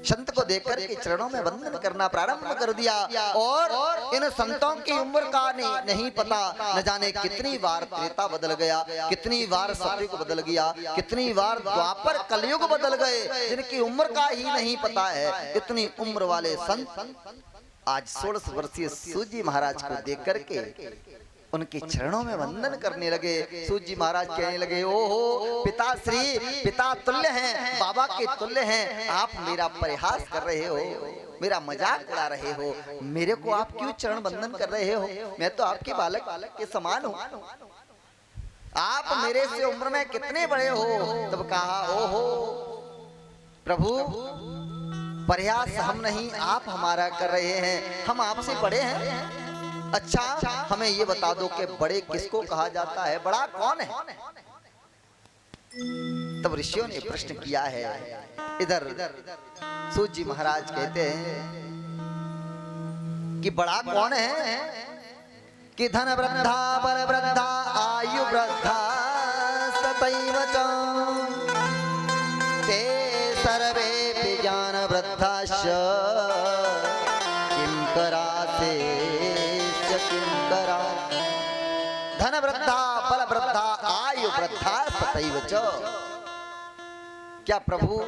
संत को देखकर के चरणों में वंदन करना प्रारंभ कर दिया। और इन संतों की उम्र का नहीं पता, न जाने कितनी बार त्रेता बदल गया, कितनी बार सतयुग बदल गया, कितनी बार द्वापर कलयुग बदल गए, जिनकी उम्र का ही नहीं पता है। इतनी उम्र वाले संत आज 16 वर्षीय सूत जी महाराज को देख करके उनके चरणों में वंदन करने लगे। सूत जी महाराज कहने लगे, ओहो पिताश्री, पिता तुल्य हैं, बाबा के तुल्य हैं, आप मेरा परिहास कर रहे हो, मेरा मजाक उड़ा रहे हो, मेरे को आप क्यों चरण वंदन कर रहे हो? मैं तो आपके बालक के समान हूँ, आप मेरे से उम्र में कितने बड़े हो? तब कहा, ओहो प्रभु, परिहास हम नहीं, आप हमारा कर रहे हैं, हम आपसे बड़े हैं। अच्छा, हमें ये बता दो कि बड़े किसको कहा जाता है, बड़ा कौन है? तब ऋषियों ने प्रश्न किया है। इधर सूत जी महाराज कहते हैं कि बड़ा कौन है? कि धन वृद्धा बर वृद्धा आयु वृद्धा सतैव च ते सर्वे ज्ञान वृद्धाश्च किं कराते किं करा। धन वृद्धा बल वृद्धा आयु वृद्धा सतैव च। क्या प्रभु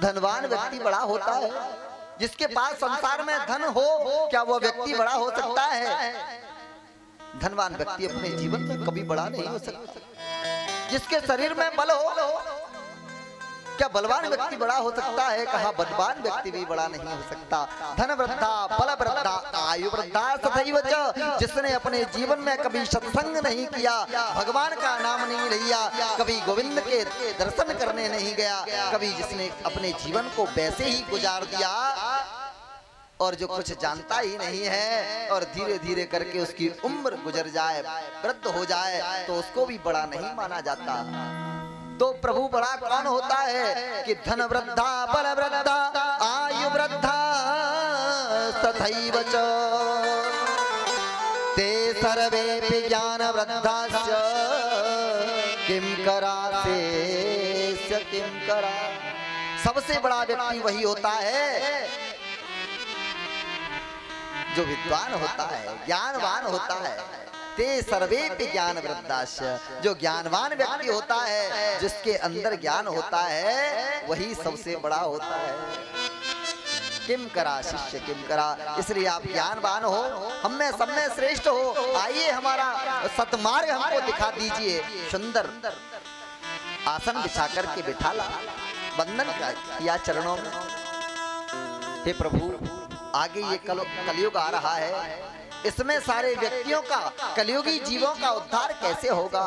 धनवान व्यक्ति बड़ा होता है? जिसके पास संसार में धन हो, क्या वो व्यक्ति बड़ा हो सकता है? धनवान व्यक्ति अपने जीवन में कभी बड़ा नहीं हो सकता। जिसके शरीर में बल हो, क्या बलवान व्यक्ति बड़ा हो सकता है? कहा बलवान व्यक्ति भी बड़ा नहीं हो सकता। धन वृद्धा, बल वृद्धा, आयु वृद्धा तथैव च। जिसने अपने जीवन में कभी सत्संग नहीं किया, भगवान का नाम नहीं लिया, कभी गोविंद के दर्शन करने नहीं गया, कभी जिसने अपने जीवन को वैसे ही गुजार दिया और जो कुछ जानता ही नहीं है और धीरे धीरे करके उसकी उम्र गुजर जाए, वृद्ध हो जाए, तो उसको भी बड़ा नहीं माना जाता। तो प्रभु बड़ा कौन होता है कि धन वृद्धा, बल वृद्धा, आयु वृद्धा तथैव च ते सर्वे ज्ञान वृद्धाश्च किम करासे किम करा। सबसे बड़ा व्यक्ति वही होता है जो विद्वान होता है, ज्ञानवान होता है। ते सर्वेपि ज्ञान वृद्धाश्च। जो ज्ञानवान व्यक्ति होता है, जिसके अंदर ज्ञान होता है, वही सबसे बड़ा होता है। किम करा शिष्य किम करा। इसलिए आप ज्ञानवान हो, हम में सब में श्रेष्ठ हो, आइए हमारा सतमार्ग हमको दिखा दीजिए। सुंदर आसन बिछा करके बिठा ला, वंदन किया चरणों में। हे प्रभु, आगे ये कलयुग आ रहा है, इसमें सारे व्यक्तियों का, कलयुगी जीवों का उद्धार कैसे होगा?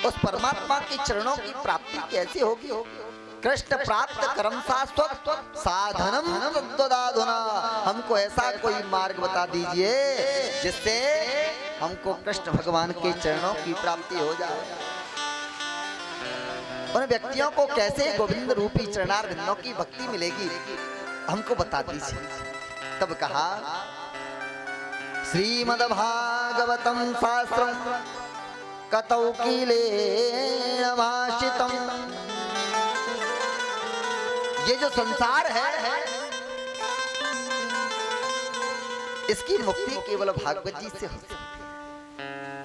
उस परमात्मा के चरणों की प्राप्ति कैसे होगी? कृष्ण प्राप्त कर्म शाश्वत साधनम तद्वदाधुना। हमको ऐसा कोई मार्ग बता दीजिए जिससे हमको कृष्ण भगवान के चरणों की प्राप्ति हो जाए। उन व्यक्तियों को कैसे गोविंद रूपी चरणारविंदों की भक्ति मिलेगी, हमको बता दीजिए। तब कहा श्रीमद्भागवतम शास्त्रम कतौकीलेन भाषितम। ये जो संसार है, इसकी मुक्ति केवल भागवत जी से हो सकती है,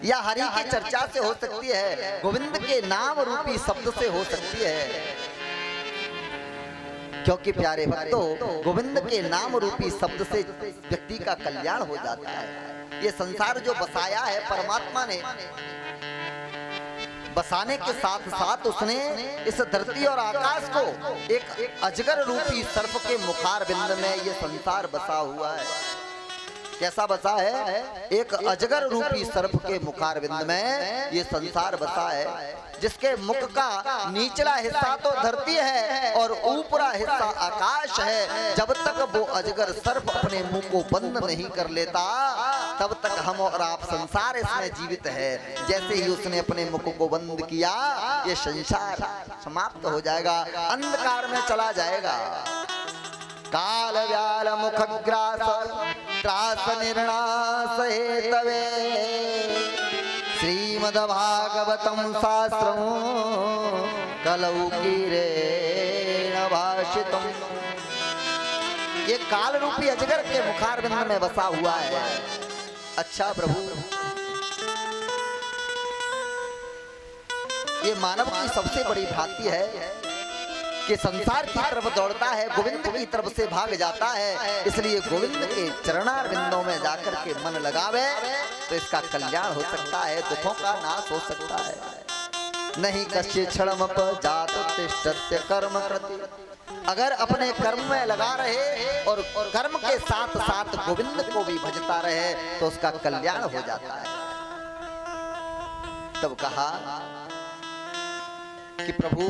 या हरि की चर्चा से हो सकती है, गोविंद के नाम रूपी शब्द से हो सकती है। क्योंकि प्यारे भक्तों, गोविंद के नाम रूपी शब्द से व्यक्ति का कल्याण हो जाता है। ये संसार जो बसाया है परमात्मा ने, बसाने के साथ साथ उसने इस धरती और आकाश को एक अजगर रूपी सर्प के मुखार बिंद में ये संसार बसा हुआ है। कैसा बसा है? एक अजगर रूपी सर्प के मुखार बिंद में ये संसार बसा है, जिसके मुख का निचला हिस्सा तो धरती है और ऊपरा हिस्सा आकाश है। जब तक वो अजगर सर्प अपने मुंह को बंद नहीं कर लेता, तब तक हम और आप संसार इसमें जीवित है। जैसे ही उसने अपने मुख को बंद किया, ये संसार समाप्त हो जाएगा, अंधकार में चला जाएगा। काल व्याल मुखग्रास त्रास निर्णास हेतवे श्रीमद्भागवतम शास्त्रम कलौकीरेण भाषितम। ये काल रूपी अजगर के मुखार बिंद में बसा हुआ है। अच्छा प्रभु, ये मानव की सबसे बड़ी भ्रांति है कि संसार की तरफ दौड़ता है, गोविंद की तरफ से भाग जाता है। इसलिए गोविंद के चरणारविंदों में जाकर के मन लगावे तो इसका कल्याण हो सकता है, दुखों का नाश हो सकता है। नहीं कश्य क्षणम जात तिष्ठत्य कर्म कृति। अगर अपने कर्म में लगा रहे और कर्म के साथ साथ गोविंद को भी भजता रहे तो उसका कल्याण हो जाता है। तब कहा कि प्रभु,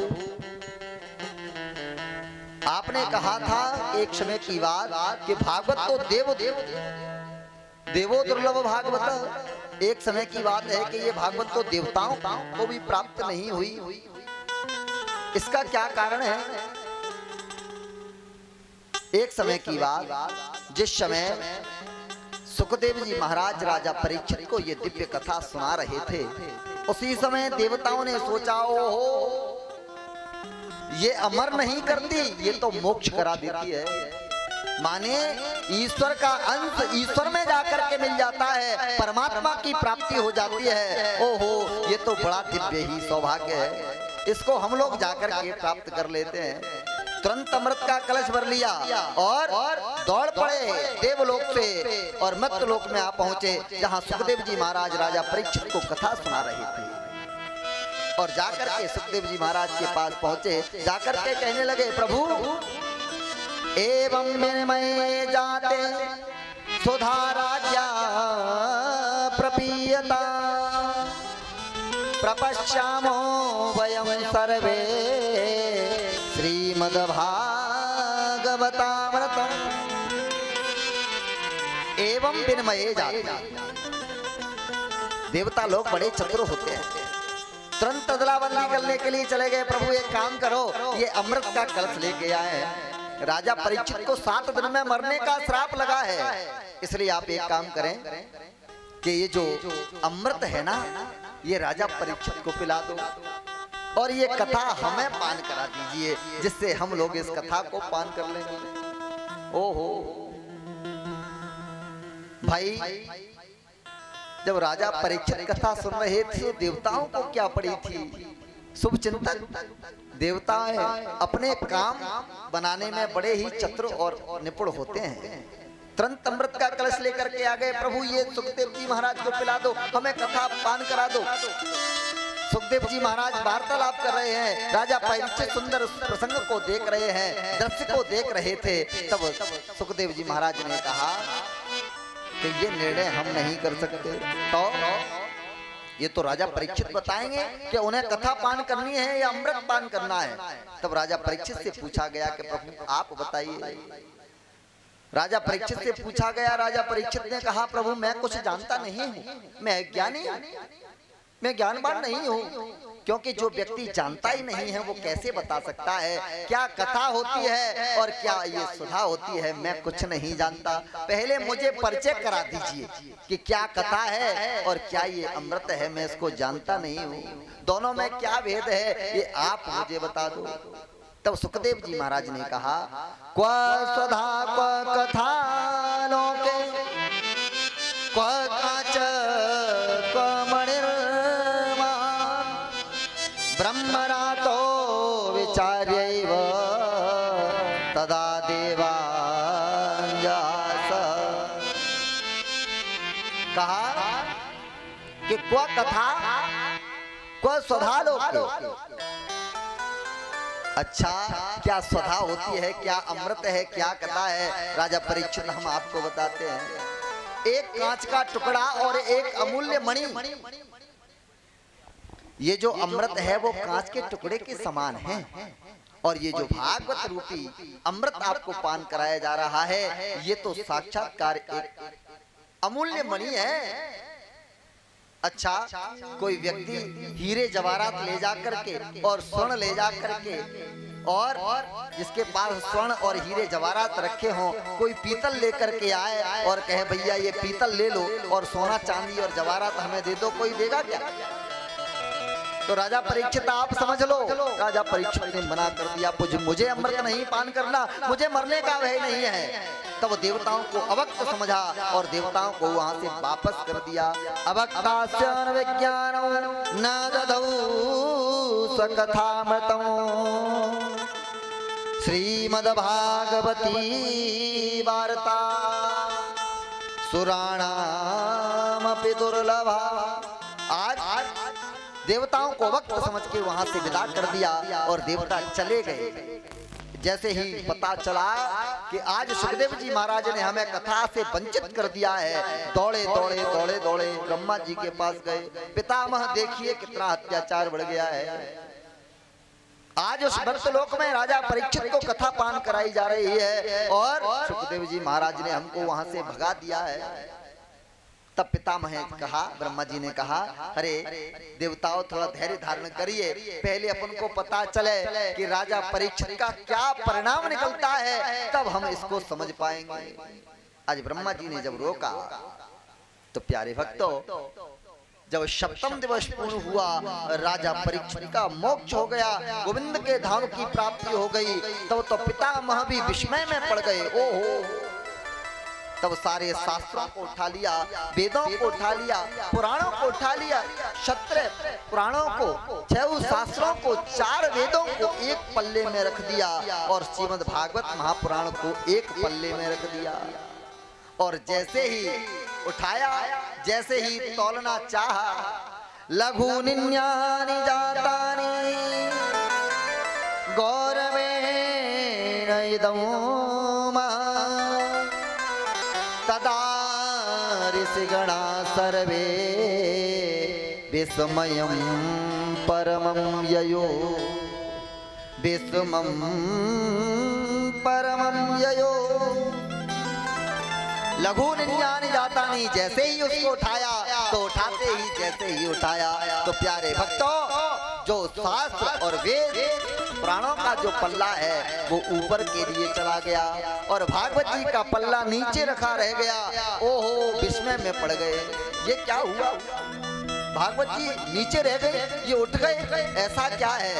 आपने कहा था एक समय की बात कि भागवत तो देवो दुर्लभ भागवत। एक समय की बात है कि ये भागवत तो देवताओं को भी प्राप्त नहीं हुई। इसका क्या कारण है? एक समय की बात, जिस समय सुखदेव जी महाराज राजा परीक्षित को ये दिव्य कथा सुना रहे थे, उसी समय देवताओं ने सोचा, ओहो, ये अमर नहीं करती, ये तो मोक्ष करा देती है। माने ईश्वर का अंश ईश्वर में जाकर के मिल जाता है, परमात्मा की प्राप्ति हो जाती है। ओहो, ये तो बड़ा दिव्य ही सौभाग्य है, इसको हम लोग जाकर के प्राप्त कर लेते हैं। तुरंत अमृत का कलश भर लिया और दौड़ पड़े देवलोक से और मर्त्यलोक में आ पहुंचे, जहां सुखदेव जी महाराज राजा परीक्षित को कथा सुना रहे थे। और जाकर के सुखदेव जी महाराज के पास पहुंचे, जाकर के कहने लगे, प्रभु एवं विनिमय जाते सुधा राज्ञा प्रपीयता प्रपश्यामो वयं सर्वे श्रीमद्भागवतामृतम्। एवं विनिमय जाते, देवता लोग बड़े चतुर होते हैं। तुरंत अदला-बदली करने के लिए चले गए, प्रभु एक काम करो, ये अमृत का कलश लेके आए हैं। राजा परीक्षित को 7 दिन में मरने का श्राप लगा है, इसलिए आप एक काम करें कि ये जो अमृत है ना, ये राजा परीक्षित को पिला दो और ये कथा हमें पान करा दीजिए, जिससे हम लोग इस कथा को पान कर लेंगे। ओहो भाई, जब राजा परीक्षित कथा सुन रहे थे, देवताओं को क्या पड़ी थी? शुभ चिंतक देवता है, अपने काम बनाने में बड़े ही चतुर और निपुण होते हैं। तुरंत अमृत का कलश लेकर के आ गए, प्रभु ये सुखदेव जी महाराज को पिला दो, हमें कथा पान करा दो। सुखदेव जी महाराज वार्तालाप कर रहे हैं, राजा परीक्षित सुंदर प्रसंग को देख रहे हैं, दृश्य को देख रहे थे। तब सुखदेव जी महाराज ने कहा कि ये निर्णय हम नहीं कर सकते, तो ये तो राजा परीक्षित बताएंगे कि उन्हें कथा पान करनी है या अमृत पान करना है। तब राजा परीक्षित से पूछा गया कि प्रभु आप बताइए। राजा परीक्षित से पूछा गया, राजा परीक्षित ने कहा, प्रभु मैं कुछ जानता नहीं हूँ, मैं अज्ञानी हूँ, मैं ज्ञानवान नहीं हूँ, क्योंकि जो व्यक्ति जानता ही नहीं है वो कैसे बता सकता है क्या कथा होती है और क्या ये सुधा होती है। मैं कुछ नहीं जानता, पहले मुझे परिचय करा दीजिए कि क्या कथा है और क्या ये अमृत है, मैं इसको जानता नहीं हूँ, दोनों में क्या भेद है ये आप मुझे बता दो। तब सुखदेव जी महाराज ने कहा, क्व सुधा क्व कथा लोके क्व काच क्व मणिर्मा ब्रह्मरातो विचार्यैव तदा देवांजास। कहा कि क्व कथा क्व सुधा लोके, अच्छा क्या सुधा होती है, क्या अमृत है, क्या कथा है? राजा परीक्षित हम आपको बताते हैं, एक कांच का टुकड़ा और एक अमूल्य मणि, ये जो अमृत है वो कांच के टुकड़े के समान है, और ये जो भागवत रूपी अमृत आपको पान कराया जा रहा है ये तो साक्षात्कार एक अमूल्य मणि है। अच्छा, कोई व्यक्ति हीरे जवाहरात ले जा करके और स्वर्ण ले जा करके, और जिसके पास स्वर्ण और हीरे जवाहरात रखे हों, कोई पीतल लेकर के आए और कहे भैया ये पीतल ले लो और सोना चांदी और जवाहरात हमें दे दो, कोई देगा क्या? तो राजा परीक्षित आप समझ लो, राजा परीक्षित ने मना कर दिया, मुझे अमृत नहीं पान करना, मुझे मरने का भय नहीं है। तब देवताओं को अवक्त समझा और देवताओं को वहां से वापस कर दिया। अवक्तास्य विज्ञानो न ददौ सकथामृतं श्रीमद्भागवती वार्ता सुराणामपि दुर्लभा। आज देवताओं को वक्त समझ के वहां से विदा कर दिया और देवता चले गए। जैसे ही पता चला कि आज सुखदेव जी महाराज ने हमें कथा से वंचित कर दिया है, दौड़े दौड़े दौड़े दौड़े ब्रह्मा जी के पास गए। पितामह देखिए कितना अत्याचार बढ़ गया है। आज उस मर्तलोक में राजा परीक्षित को कथा पान कराई जा रही है और सुखदेव जी महाराज ने हमको वहां से भगा दिया है। तब पितामह ने कहा, ब्रह्मा जी ने कहा, अरे देवताओं थोड़ा धैर्य धारण करिए, पहले अपन को पता चले कि राजा परीक्षित का क्या परिणाम निकलता है, तब हम इसको समझ पाएंगे। आज ब्रह्मा जी ने जब रोका तो प्यारे भक्तों, जब सप्तम दिवस पूर्ण हुआ, राजा परीक्षित का मोक्ष हो गया, गोविंद के धाम की प्राप्ति हो गई, तब तो पितामह भी विस्मय में पड़ गए। ओहो, तब सारे शास्त्रों को उठा लिया, वेदों को उठा लिया, पुराणों को उठा लिया, 17 पुराणों को, 6 शास्त्रों को, 4 वेदों को एक पल्ले में रख दिया और श्रीमद् भागवत महापुराण को एक पल्ले में रख दिया। और जैसे ही उठाया, जैसे ही तौलना चाहा, लघूनिन्यानि जातानि गौरवेण इदं तदा ऋषिगणा सर्वे विस्मयं परमं ययो विस्मयं परमं ययो। लघुनिन्यानि जातानि, जैसे ही उसको उठाया तो उठाते ही जैसे ही उठाया तो प्यारे भक्तों, जो शास्त्र और वेद पुराणों का जो पल्ला है वो ऊपर के लिए चला गया और भागवत जी का पल्ला नीचे रखा रह गया। ओहो, विस्मय में पड़ गए, ये क्या हुआ? भागवत जी नीचे रह गए, ये उठ गए, ऐसा क्या है?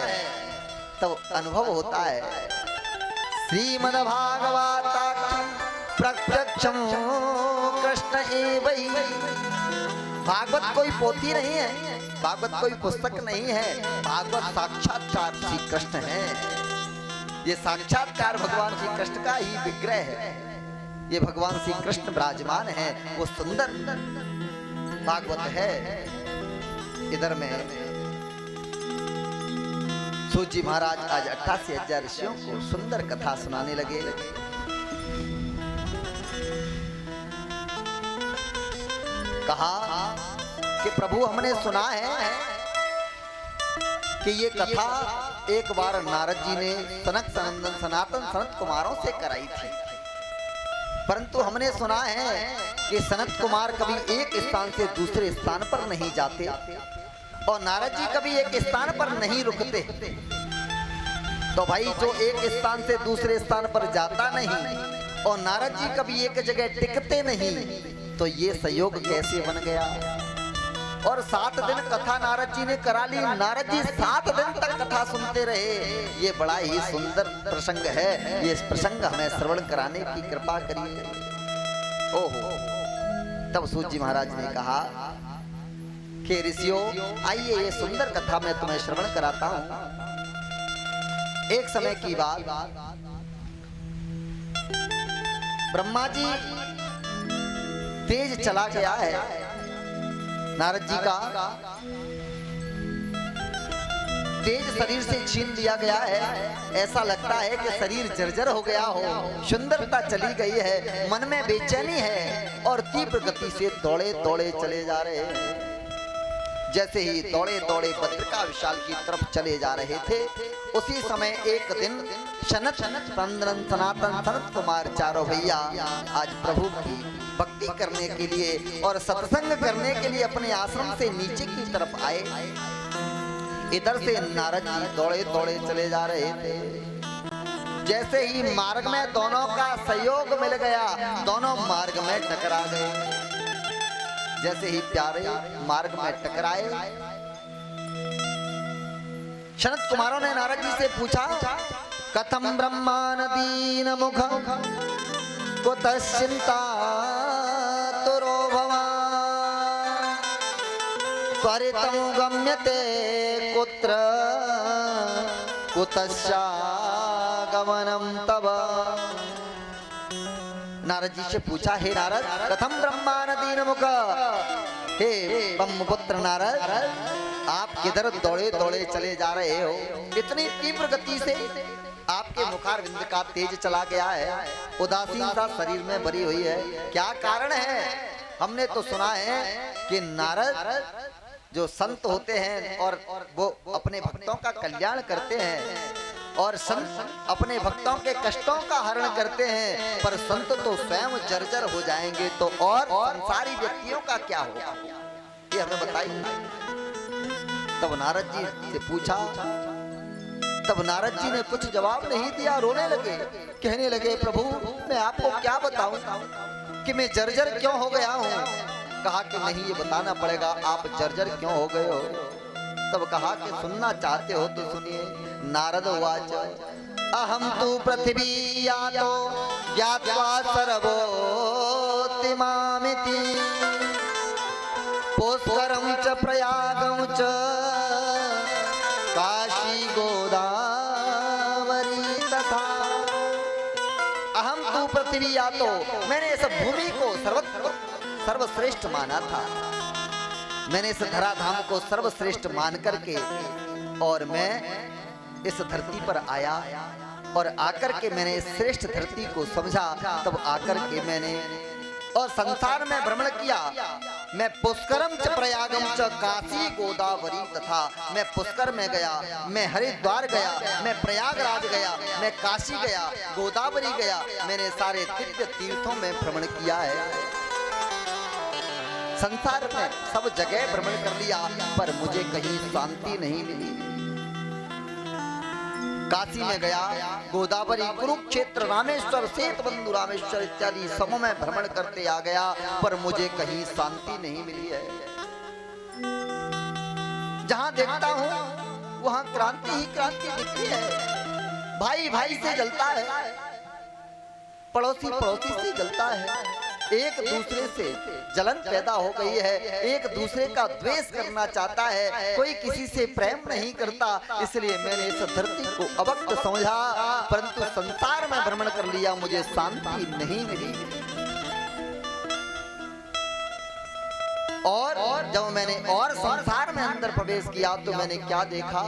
तब अनुभव होता है श्रीमद्भागवताख्यं प्रत्यक्षं कृष्ण एवै। भागवत कोई पोथी नहीं है, भागवत कोई पुस्तक नहीं है, भागवत साक्षात्कार श्री कृष्ण है। ये साक्षात्कार भगवान श्री कृष्ण का ही विग्रह है। ये भगवान श्री कृष्ण विराजमान है, वो सुंदर भागवत है। इधर में सूत जी महाराज आज 88,000 ऋषियों को सुंदर कथा सुनाने लगे। कहा कि प्रभु, हमने सुना है कि ये कथा एक बार नारद जी ने सनक सनंदन सनातन सनत कुमारों से कराई थी, परंतु हमने सुना है कि सनत कुमार कभी एक स्थान से दूसरे स्थान पर नहीं जाते और नारद जी कभी एक स्थान पर नहीं रुकते। तो भाई, जो एक स्थान से दूसरे स्थान पर जाता नहीं और नारद जी कभी एक जगह टिकते नहीं, तो ये संयोग कैसे बन गया? और 7 दिन कथा नारद जी ने करा ली, नारद जी 7 दिन तक कथा सुनते रहे। ये बड़ा ही सुंदर प्रसंग है, ये प्रसंग हमें श्रवण कराने की कृपा करिए। ओहो, तब सूत जी महाराज ने कहा कि ऋषियों, आइए ये सुंदर कथा मैं तुम्हें श्रवण कराता हूं। एक समय की बात, ब्रह्मा जी तेज चला गया है, नारद जी का तेज शरीर से छीन लिया गया है। ऐसा लगता है कि शरीर जर्जर हो गया हो, सुंदरता चली गई है, मन में बेचैनी है और तीव्र गति से दौड़े दौड़े चले जा रहे हैं। जैसे ही दौड़े दौड़े बद्रिका विशाल की तरफ चले जा रहे थे, उसी समय एक दिन सनत सनातन सनत कुमार चारों भैया आज प्रभु की भक्ति करने के लिए और सत्संग करने के लिए अपने आश्रम से नीचे की तरफ आए। इधर से नारद जी दौड़े दौड़े चले जा रहे थे। जैसे ही मार्ग में दोनों का सहयोग मिल गया, दोनों मार्ग में टकरा गए। जैसे ही प्यारे मार्ग में टकराए, सनत कुमारों ने नारद जी से पूछा, कथम ब्रह्मानदीन मुख कुतश्चिंता तुरो भवान् त्वरितं गम्यते कुत्र कुतश्चागमनं तव। नारद जी से पूछा, हे नारद, कथम ब्रह्मानदीन मुख, हे ब्रह्मपुत्र नारद, आप किधर दौड़े दौड़े चले जा रहे हो? इतनी तीव्र गति से आपके मुखारविंद का तेज चला गया है, उदासीनता शरीर में भरी हुई है, क्या कारण है? हमने तो सुना है कि नारद जो संत होते हैं और वो अपने भक्तों का कल्याण करते हैं और संत अपने भक्तों के कष्टों का हरण करते हैं, पर संत तो स्वयं जर्जर हो जाएंगे, तो और संसारी व्यक्तियों का क्या होगा? ये हमें बताइए। तब नारद जी से पूछा, तब नारद जी ने कुछ जवाब नहीं दिया, रोने लगे, कहने लगे, प्रभु मैं आपको क्या बताऊं कि मैं जर्जर क्यों हो गया हूं? कहा कि नहीं, ये बताना पड़ेगा, आप जर्जर क्यों हो गए हो? तब कहा कि सुनना चाहते हो तो सुनिए। नारद उवाच, अहम तु पृथ्वी यातो ज्ञात्वा सर्वोत्तिमामिति पुष्करं च प्रयागं च काशी गोदावरी तथा। अहम तु पृथ्वी यातो, मैंने इस भूमि को सर्वश्रेष्ठ माना था, मैंने इस धराधाम को सर्वश्रेष्ठ मान करके और मैं इस धरती पर आया और आकर के मैंने इस श्रेष्ठ धरती को समझा। तब आकर के मैंने और संसार में भ्रमण किया। मैं पुष्करम च प्रयागम च काशी गोदावरी तथा मैं पुष्कर में गया, मैं हरिद्वार गया, मैं प्रयागराज गया, मैं काशी गया, गोदावरी गया। मैंने सारे दिव्य तीर्थों में भ्रमण किया है। संसार में सब जगह भ्रमण कर लिया पर मुझे कहीं शांति नहीं मिली। काशी में गया, गोदावरी, कुरुक्षेत्र, रामेश्वर, सेतुबंधु रामेश्वर इत्यादि सब में भ्रमण करते आ गया पर मुझे कहीं शांति नहीं मिली है। जहां देखता हूं वहां क्रांति ही क्रांति दिखती है। भाई भाई से जलता है, पड़ोसी पड़ोसी से जलता है, एक दूसरे से जलन पैदा हो गई है, एक दूसरे का द्वेष करना चाहता है, कोई किसी से प्रेम नहीं करता। इसलिए मैंने इस धरती को अवक्त समझा परंतु संसार में भ्रमण कर लिया, मुझे शांति नहीं मिली। और जब मैंने और संसार में अंदर प्रवेश किया तो मैंने क्या देखा?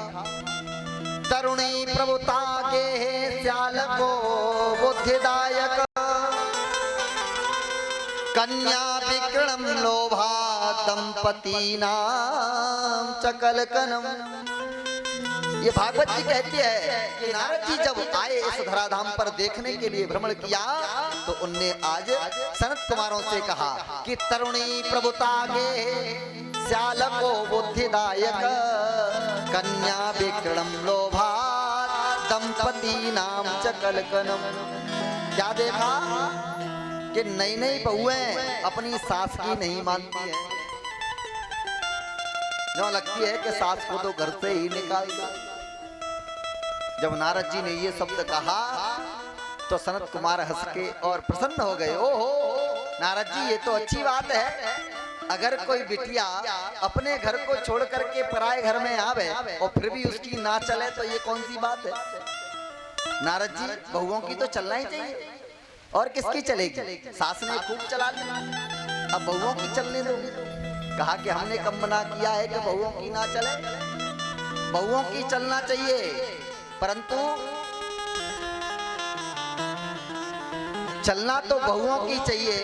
तरुणी प्रभुता के श्याल को बुद्धिदायक कन्या विक्रम लोभा दंपति नाम चकलकनम। ये भागवत जी कहती है कि नारद जी जब आए इस धराधाम पर देखने के लिए भ्रमण किया तो उनने आज सनत कुमारों से कहा कि तरुणी प्रभुता के श्याल को बुद्धिदायक कन्या विक्रम लोभा दंपति नाम चकलकनम। क्या देखा कि नई नई बहुएं अपनी सास की नहीं मानती हैं। जो लगती है कि सास को तो घर से ही निकाल दो। जब नारद जी ने ये शब्द कहा तो सनत कुमार हंस के और प्रसन्न हो गए। ओहो नारद जी, ये तो अच्छी बात है। अगर कोई बिटिया अपने घर को छोड़ करके पराए घर में आवे और फिर भी उसकी ना चले तो ये कौन सी बात है? नारद जी, बहुओं की तो चलना ही चाहिए। और किसकी चलेगी? सास ने खूब चला ली, अब बहुओं की चलने दो। कहा कि हमने कब मना किया है कि बहुओं की ना चले? बहुओं की चलना चाहिए परंतु चलना तो बहुओं की चाहिए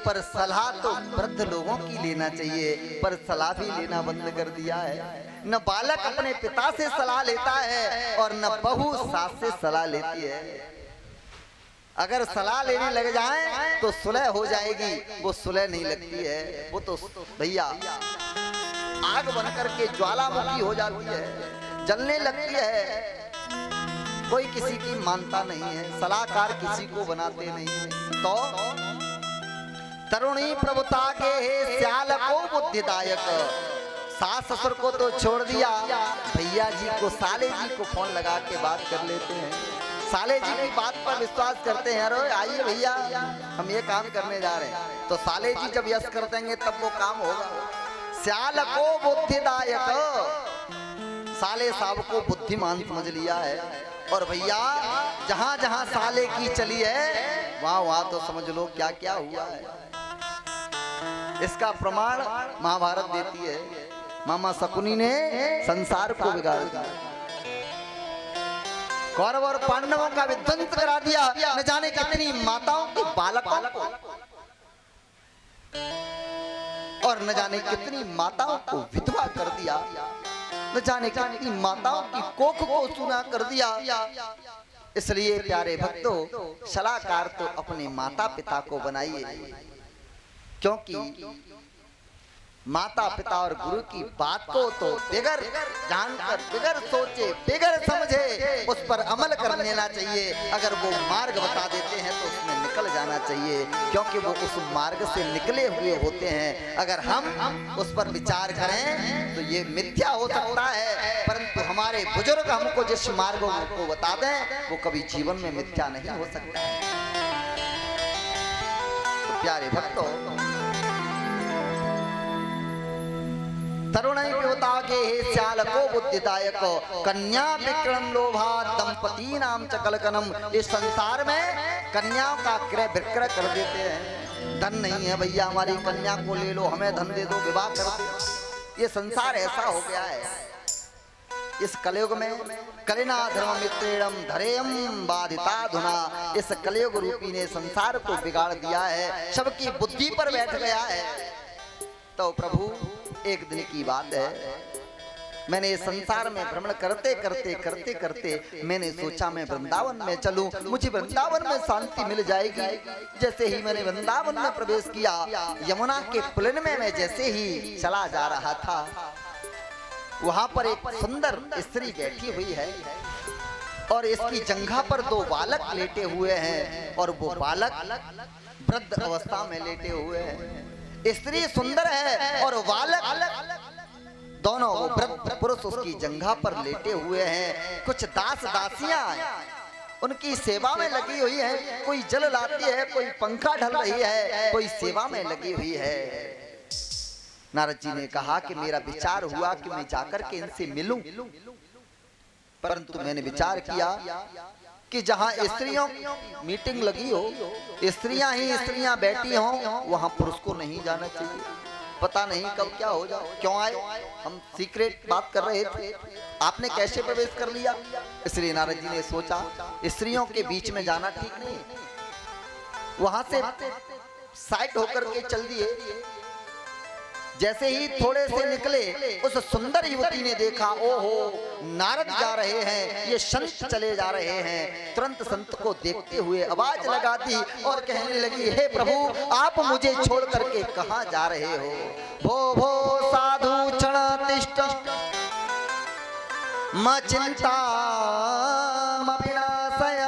पर सलाह तो वृद्ध लोगों की लेना चाहिए। पर सलाह भी लेना बंद कर दिया है। न बालक अपने पिता से सलाह लेता है और न बहू सास से सलाह लेती है। अगर सलाह लेने लग जाएं तो सुलह हो जाएगी, वो सुलह नहीं लगती है, वो तो भैया आग बन करके ज्वालामुखी हो जाती है, जलने लगती है। कोई किसी की मानता नहीं है, सलाहकार किसी को बनाते नहीं है। तो तरुणी प्रभुता के श्याल को बुद्धिदायक, सास ससुर को तो छोड़ दिया, भैया जी को, साले जी को फोन लगा के बात कर लेते हैं। साले जी की बात पर विश्वास करते हैं, अरे आइए भैया हम ये काम करने जा रहे हैं। तो साले जी जब यस कर देंगे तब वो काम होगा। श्याल को बुद्धिदायक, साले साहब को बुद्धिमान समझ लिया है। और भैया जहां जहां साले की चली है वहां वहां तो समझ लो क्या क्या हुआ है। इसका प्रमाण महाभारत देती है। मामा शकुनी ने संसार को बिगाड़ दिया, कौरव और पांडवों का विध्वंस करा दिया, न जाने कितनी माताओं के बालकों को और न जाने कितनी माताओं को विधवा कर दिया, न जाने कितनी माताओं की कोख को सूना कर दिया। इसलिए प्यारे भक्तों, सलाहकार तो अपने माता पिता को बनाइए, क्योंकि माता पिता और गुरु की बात को तो बिगर जानकर, बिगर सोचे, बिगर समझे उस पर अमल कर लेना चाहिए। अगर वो मार्ग बता देते हैं तो उसमें निकल जाना चाहिए, क्योंकि वो उस मार्ग से निकले हुए होते हैं। अगर हम उस पर विचार करें तो ये मिथ्या हो सकता है, परंतु हमारे बुजुर्ग हमको जिस मार्ग को बता दें वो कभी जीवन में मिथ्या नहीं हो सकता है। तो प्यारे भक्तों, तरुण के श्याल को बुद्धिदायक कन्या विक्रम लोभा दंपति नाम चकलकनम। इस संसार में कन्याओं का क्रय विक्रय कर देते हैं। धन नहीं है भैया, हमारी कन्या को ले लो, हमें धन दे दो, विवाह कर दो। ये संसार ऐसा हो गया है इस कलयुग में, कलिना धर्म मित्रेणम धरेयम बाधिता धुना, इस कलयुग रूपी ने संसार को बिगाड़ दिया है, सबकी बुद्धि पर बैठ गया है। तो प्रभु एक दिन की बात है, मैंने इस संसार में भ्रमण करते करते मैंने सोचा मैं वृंदावन में चलूं, मुझे वृंदावन में शांति मिल जाएगी। जैसे ही मैंने वृंदावन में प्रवेश किया, यमुना के पुलिन में मैं जैसे ही चला जा रहा था, वहां पर एक सुंदर स्त्री बैठी हुई है और इसकी जंघा पर दो बालक लेटे हुए हैं और वो बालक वृद्ध अवस्था में लेटे हुए हैं। स्त्री सुंदर है और बालक दोनों वो वृद्ध पुरुष उसकी जंघा पर लेटे हुए हैं। कुछ दास दासियां उनकी सेवा में लगी हुई है, कोई जल लाती है, कोई पंखा ढल रही है, कोई सेवा में लगी हुई है। नारद जी ने कहा कि मेरा विचार हुआ कि मैं जाकर के इनसे मिलूं, परंतु मैंने विचार किया कि जहां स्त्रियों मीटिंग लगी हो, स्त्रियां ही स्त्रियां बैठी हो, वहां पुरुष को नहीं जाना चाहिए। पता नहीं कब क्या हो जाए। क्यों आए? हम सीक्रेट बात कर रहे थे, आपने कैसे प्रवेश कर लिया? इसलिए नारद जी ने सोचा स्त्रियों के बीच में जाना ठीक नहीं, वहां से साइड होकर के चल दिए। जैसे ही थोड़े से निकले, उस सुंदर युवती ने देखा, ओहो नारद जा रहे हैं, ये संत चले जा रहे हैं। तुरंत संत को देखते हुए आवाज लगा दी और कहने लगी, हे प्रभु आप मुझे छोड़ करके कहां जा रहे हो? भो भो साधु क्षण तिष्ठ म चिंता विनाशय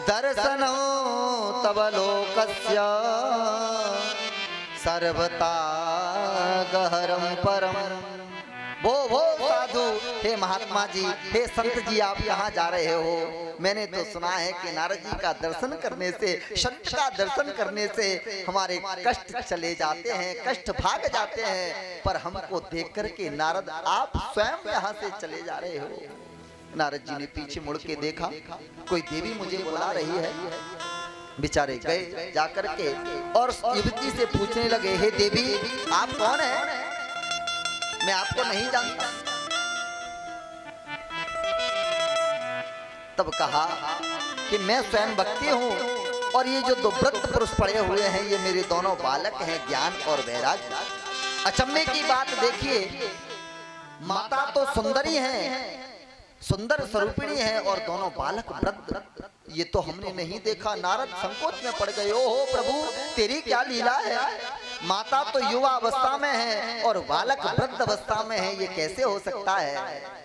दर्शनो तव लोकस्य सर्वता गहरम परम। वो साधु, हे महात्मा जी, हे संत जी, आप कहाँ जा रहे हो? मैंने तो सुना है कि नारद जी का दर्शन करने से, संत का दर्शन करने से हमारे कष्ट चले जाते हैं, कष्ट भाग जाते हैं, पर हमको देख करके नारद आप स्वयं यहाँ से चले जा रहे हो। नारद जी ने पीछे मुड़ के देखा, कोई देवी मुझे बुला रही है। बेचारे गए जाकर के और युवती से पूछने लगे, हे देवी आप कौन है? मैं आपको नहीं जानता। तब कहा कि मैं स्वयं भक्ति हूँ और ये जो दो वृद्ध पुरुष पड़े हुए हैं ये मेरे दोनों बालक हैं, ज्ञान और वैराग्य। अचंभे की बात देखिए, माता तो सुंदरी है, सुंदर स्वरूपिणी है और दोनों बालक वृद्ध, ये तो हमने नहीं देखा। नारद संकोच में पड़ गए, ओहो प्रभु तेरी क्या लीला है? माता तो युवा अवस्था में है और बालक वृद्ध अवस्था में है, ये कैसे हो सकता है?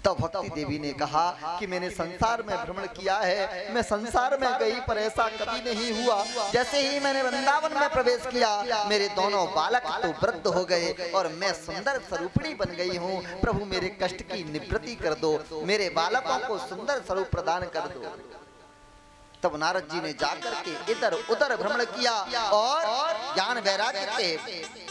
तब भक्ति देवी ने कहा कि मैंने संसार में भ्रमण किया है, मैं संसार में गई पर ऐसा कभी नहीं हुआ। जैसे ही मैंने वृंदावन में प्रवेश किया, मेरे दोनों बालक तो वृद्ध हो गए और मैं सुंदर स्वरूपिणी बन गई हूँ। प्रभु मेरे कष्ट की निवृत्ति कर दो, मेरे बालकों को सुंदर स्वरूप प्रदान कर दो। तब नारद जी ने जाकर के इधर उधर भ्रमण किया और ज्ञान वैराग्य के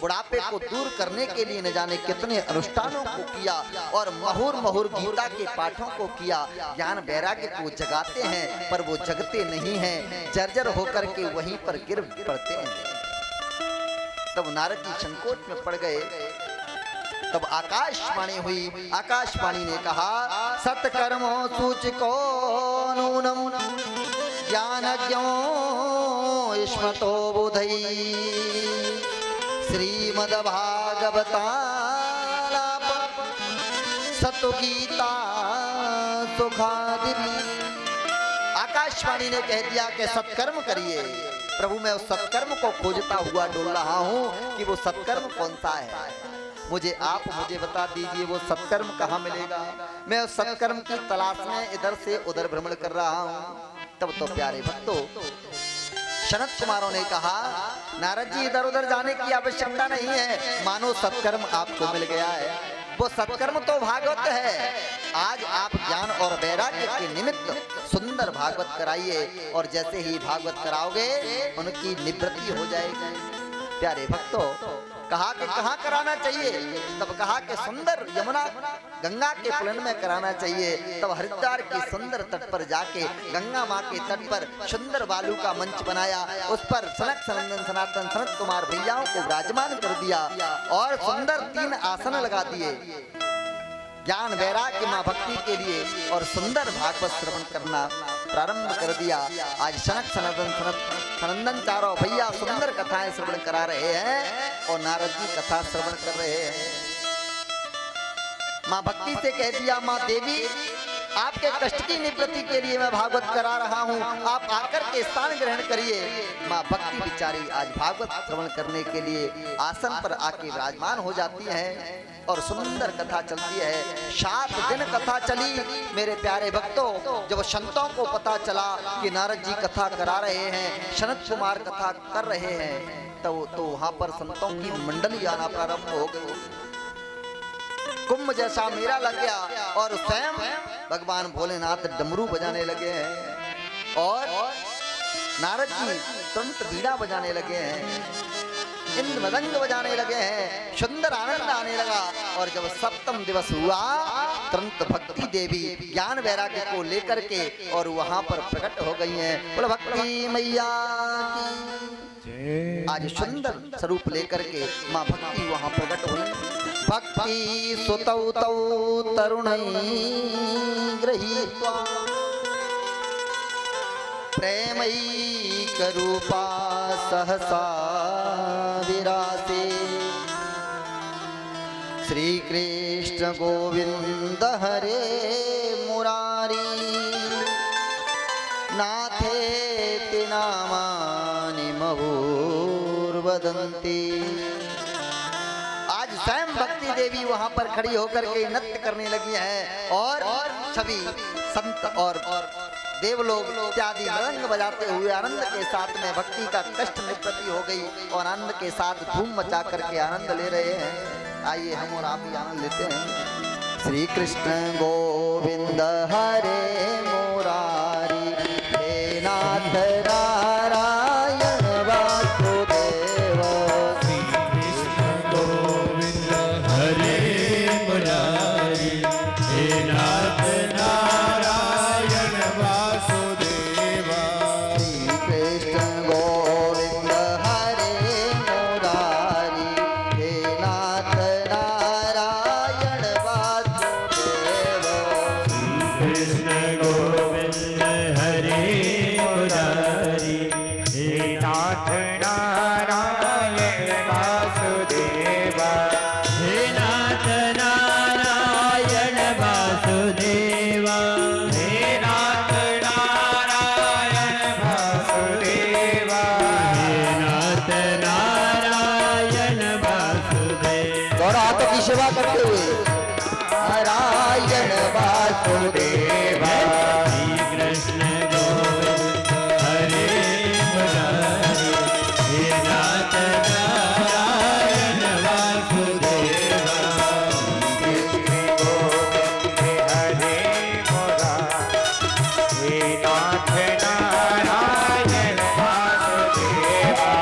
बुढ़ापे को दूर करने के लिए न जाने कितने अनुष्ठानों को किया और महुर महुर गीता के पाठों को किया। ज्ञान वैराग्य को जगाते हैं पर वो जगते नहीं हैं, जर्जर होकर के वहीं पर गिर पड़ते हैं। तब नारद जी संकोच में पड़ गए। तब आकाशवाणी हुई, आकाशवाणी ने कहा, सत्कर्मो सूचिको नूनम ज्ञानज्ञो स्मतो बुधई श्रीमद्भागवतालाप सतुगीता सुखादि। आकाशवाणी ने कह दिया कि सत्कर्म करिए। प्रभु मैं उस सत्कर्म को खोजता हुआ डोल रहा हूँ कि वो सत्कर्म कौन सा है, मुझे बता दीजिए वो सत्कर्म कहाँ मिलेगा। मैं उस सत्कर्म की तलाश में इधर से उधर भ्रमण कर रहा हूँ। तब तो प्यारे भक्तों शरद कुमारों ने कहा, नारद जी इधर उधर जाने की आवश्यकता नहीं है, मानो सत्कर्म आपको मिल गया है। वो सत्कर्म तो भागवत है। आज आप ज्ञान और वैराग्य के निमित्त सुंदर भागवत कराइए और जैसे ही भागवत कराओगे उनकी निवृत्ति हो जाएगी। प्यारे भक्तों कहा कि कहाँ कराना चाहिए? तब कहा कि सुंदर यमुना गंगा के पुलन में कराना चाहिए। तब हरिद्वार के सुंदर तट पर जाके गंगा माँ के तट पर सुंदर बालू का मंच बनाया, उस पर सनक सनंदन सनातन सनत कुमार भैयाओं को विराजमान कर दिया और सुंदर 3 आसन लगा दिए ज्ञान वैराग्य माँ भक्ति के लिए, और सुंदर भागवत श्रवण करना प्रारंभ कर दिया। आज सनक सनातन सनत सनंदन चारों भैया सुंदर कथाएं श्रवण करा रहे हैं और नारद जी कथा श्रवण कर रहे हैं। माँ भक्ति से कह दिया, माँ देवी आपके कष्ट की निवृत्ति के लिए मैं भागवत करा रहा हूँ, आप आकर के स्थान ग्रहण करिए। माँ भक्ति बिचारी आज भागवत श्रवण करने के लिए आसन पर आके विराजमान हो जाती है और सुंदर कथा चलती है। 7 दिन कथा चली मेरे प्यारे भक्तों। जब संतों को पता चला कि नारद जी कथा करा रहे हैं, सनत कुमार कथा कर रहे हैं, तो वहां पर संतों की मंडली आना प्रारंभ हो गई। कुंभ जैसा मेला लग गया और स्वयं भगवान भोलेनाथ डमरू बजाने लगे हैं और नारद जी तंत्र बीड़ा बजाने लगे हैं, इंद्र मृदंग बजाने लगे हैं, सुंदर आनंद आने लगा। और जब सप्तम दिवस हुआ, तुरंत भक्ति देवी ज्ञान वैराग्य को लेकर के और वहां पर प्रकट हो गई हैं। बोलो भक्ति मैया की। आज सुंदर स्वरूप लेकर के माँ भक्ति वहां प्रकट हुई। भक्ति सुतौ तौ तरुणै गृहीत्वा प्रेमैकरूपा सहसा विरासे। श्री कृष्ण गोविंद हरे मुरारी नाथेति नामानि बहुर्वदन्ति। आज स्वयं भक्ति देवी वहां पर खड़ी होकर के नृत्य करने लगी हैं और सभी संत और देवलोग इत्यादि मृदंग बजाते हुए आनंद के साथ में भक्ति का कष्ट निवृत्ति हो गई और आनंद के साथ धूम मचा करके आनंद ले रहे हैं। आइए हम और आप भी आनंद लेते हैं। श्री कृष्ण गोविंद हरे मुरारी हे नाथ नारायण वासुदेव। श्री कृष्ण गोविंद हरे मुरारी हे नाथ नारायण वासुदेवा। श्री कृष्ण गोविंद हरे मुरारी हे नाथ नारायण वासुदेव। कृष्ण गोविंद हरे मुरारी हे नाथ नारायण वासुदेवा। हे नाथ नारायण वासुदेवा। हे नाथ नारायण वासुदेवा। हे नाथ नारायण वासुदेवा। दोनों हाथों की सेवा करते हुए नारायण वासुदेवा। श्री कृष्ण गोविंद हरे मुरारी हे नाथ नारायण वासुदेवा। कृष्ण गोविंद हरे मुरारी हे नाथ नारायण वासुदेवा।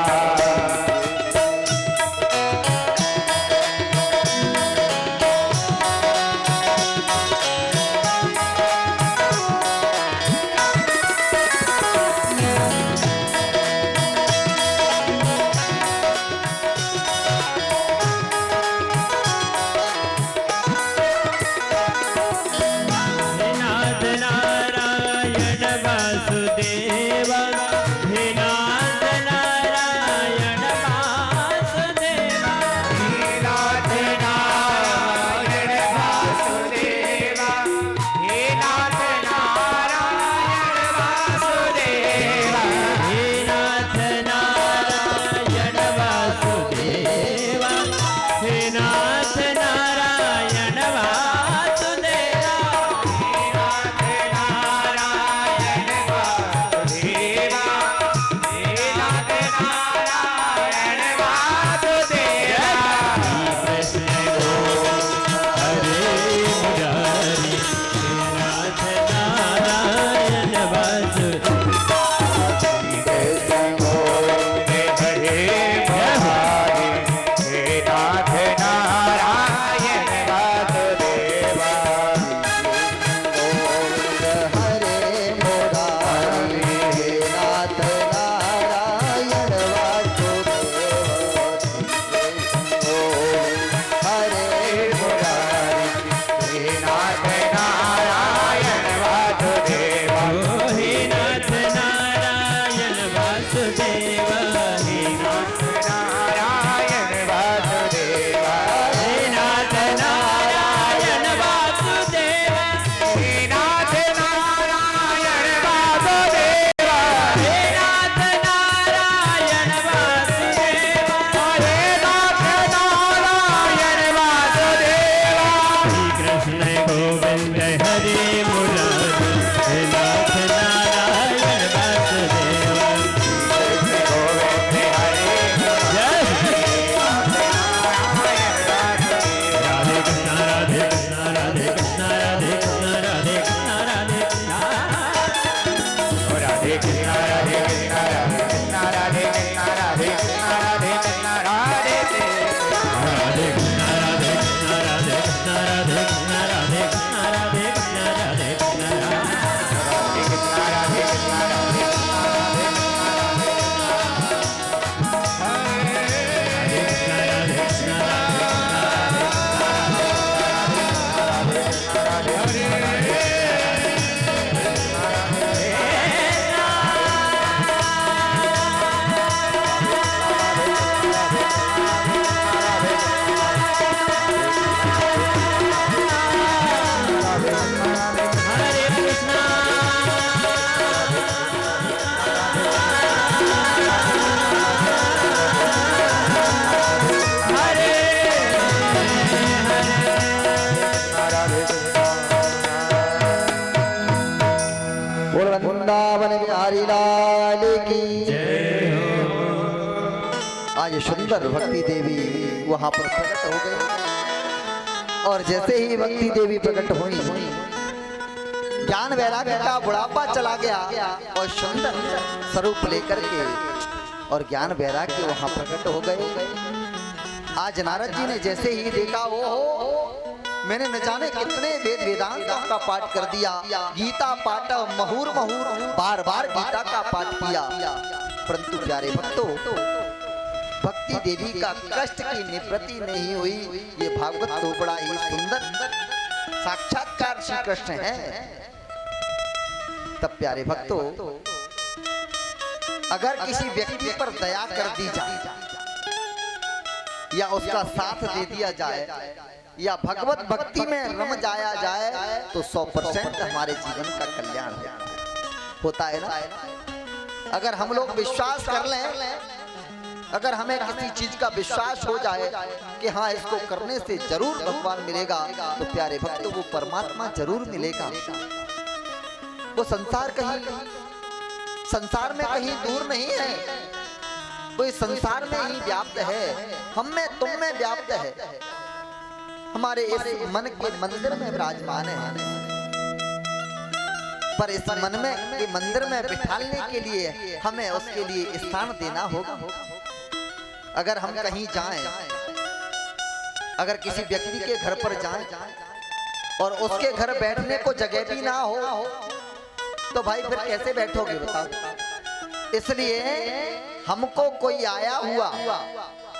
सुंदर भक्ति देवी वहां पर प्रकट हो गई। और जैसे ही भक्ति देवी प्रकट हुई, ज्ञान वैराग्य का बुढ़ापा चला गया और सुंदर स्वरूप लेकर के और ज्ञान वैराग्य वहां प्रकट हो गए। आज नारद जी ने जैसे ही देखा, वो मैंने न जाने कितने वेद वेदांतों का पाठ कर दिया, गीता पाठ महूर बार बार गीता का पाठ किया, परंतु प्यारे भक्तों भक्ति देवी का कष्ट की निवृत्ति नहीं हुई। ये भागवत तो बड़ा ही सुंदर साक्षात्कार श्री कृष्ण है। तब प्यारे भक्तों, अगर किसी व्यक्ति पर दया कर दी जाए या उसका साथ दे दिया जाए या भगवत भक्ति में रम जाया जाए तो 100% हमारे जीवन का कल्याण होता है ना। अगर हम लोग विश्वास कर लें, अगर हमें किसी चीज का विश्वास हो जाए कि हाँ इसको करने से जरूर भगवान मिलेगा, तो प्यारे भक्तों वो परमात्मा जरूर मिलेगा। वो संसार में कहीं दूर नहीं है, कोई संसार में ही व्याप्त है, हम में तुम में व्याप्त है, हमारे इस मन के मंदिर में विराजमान है। पर इस मन में के मंदिर में बिठाने के लिए हमें उसके लिए स्थान देना होगा। अगर हम कहीं जाएं, अगर किसी व्यक्ति के घर पर जाएं और उसके घर बैठने को जगह भी ना हो तो भाई फिर कैसे बैठोगे बताओ। इसलिए हमको कोई आया हुआ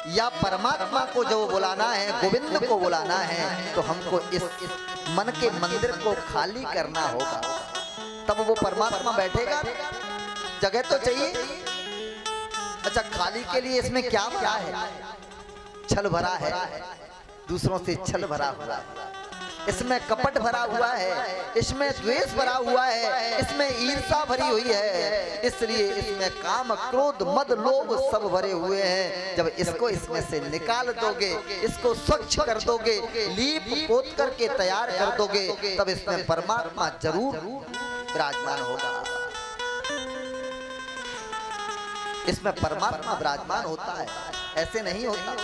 या परमात्मा को जो बुलाना है, गोविंद को बुलाना है, तो हमको इस मन के मंदिर को खाली करना होगा, तब वो परमात्मा बैठेगा। जगह तो चाहिए। अच्छा, खाली के लिए इसमें क्या भरा है? छल भरा है, दूसरों से छल भरा हुआ है, इसमें कपट भरा हुआ है, इसमें द्वेष भरा हुआ है, इसमें ईर्ष्या भरी हुई है, इसलिए इसमें काम क्रोध मद लोभ सब भरे हुए हैं। जब इसको इसमें से निकाल दोगे, इसको स्वच्छ कर दोगे, लीप पोत करके तैयार कर दोगे, तब इसमें परमात्मा जरूर विराजमान होगा। इसमें परमात्मा विराजमान होता है, ऐसे नहीं होता।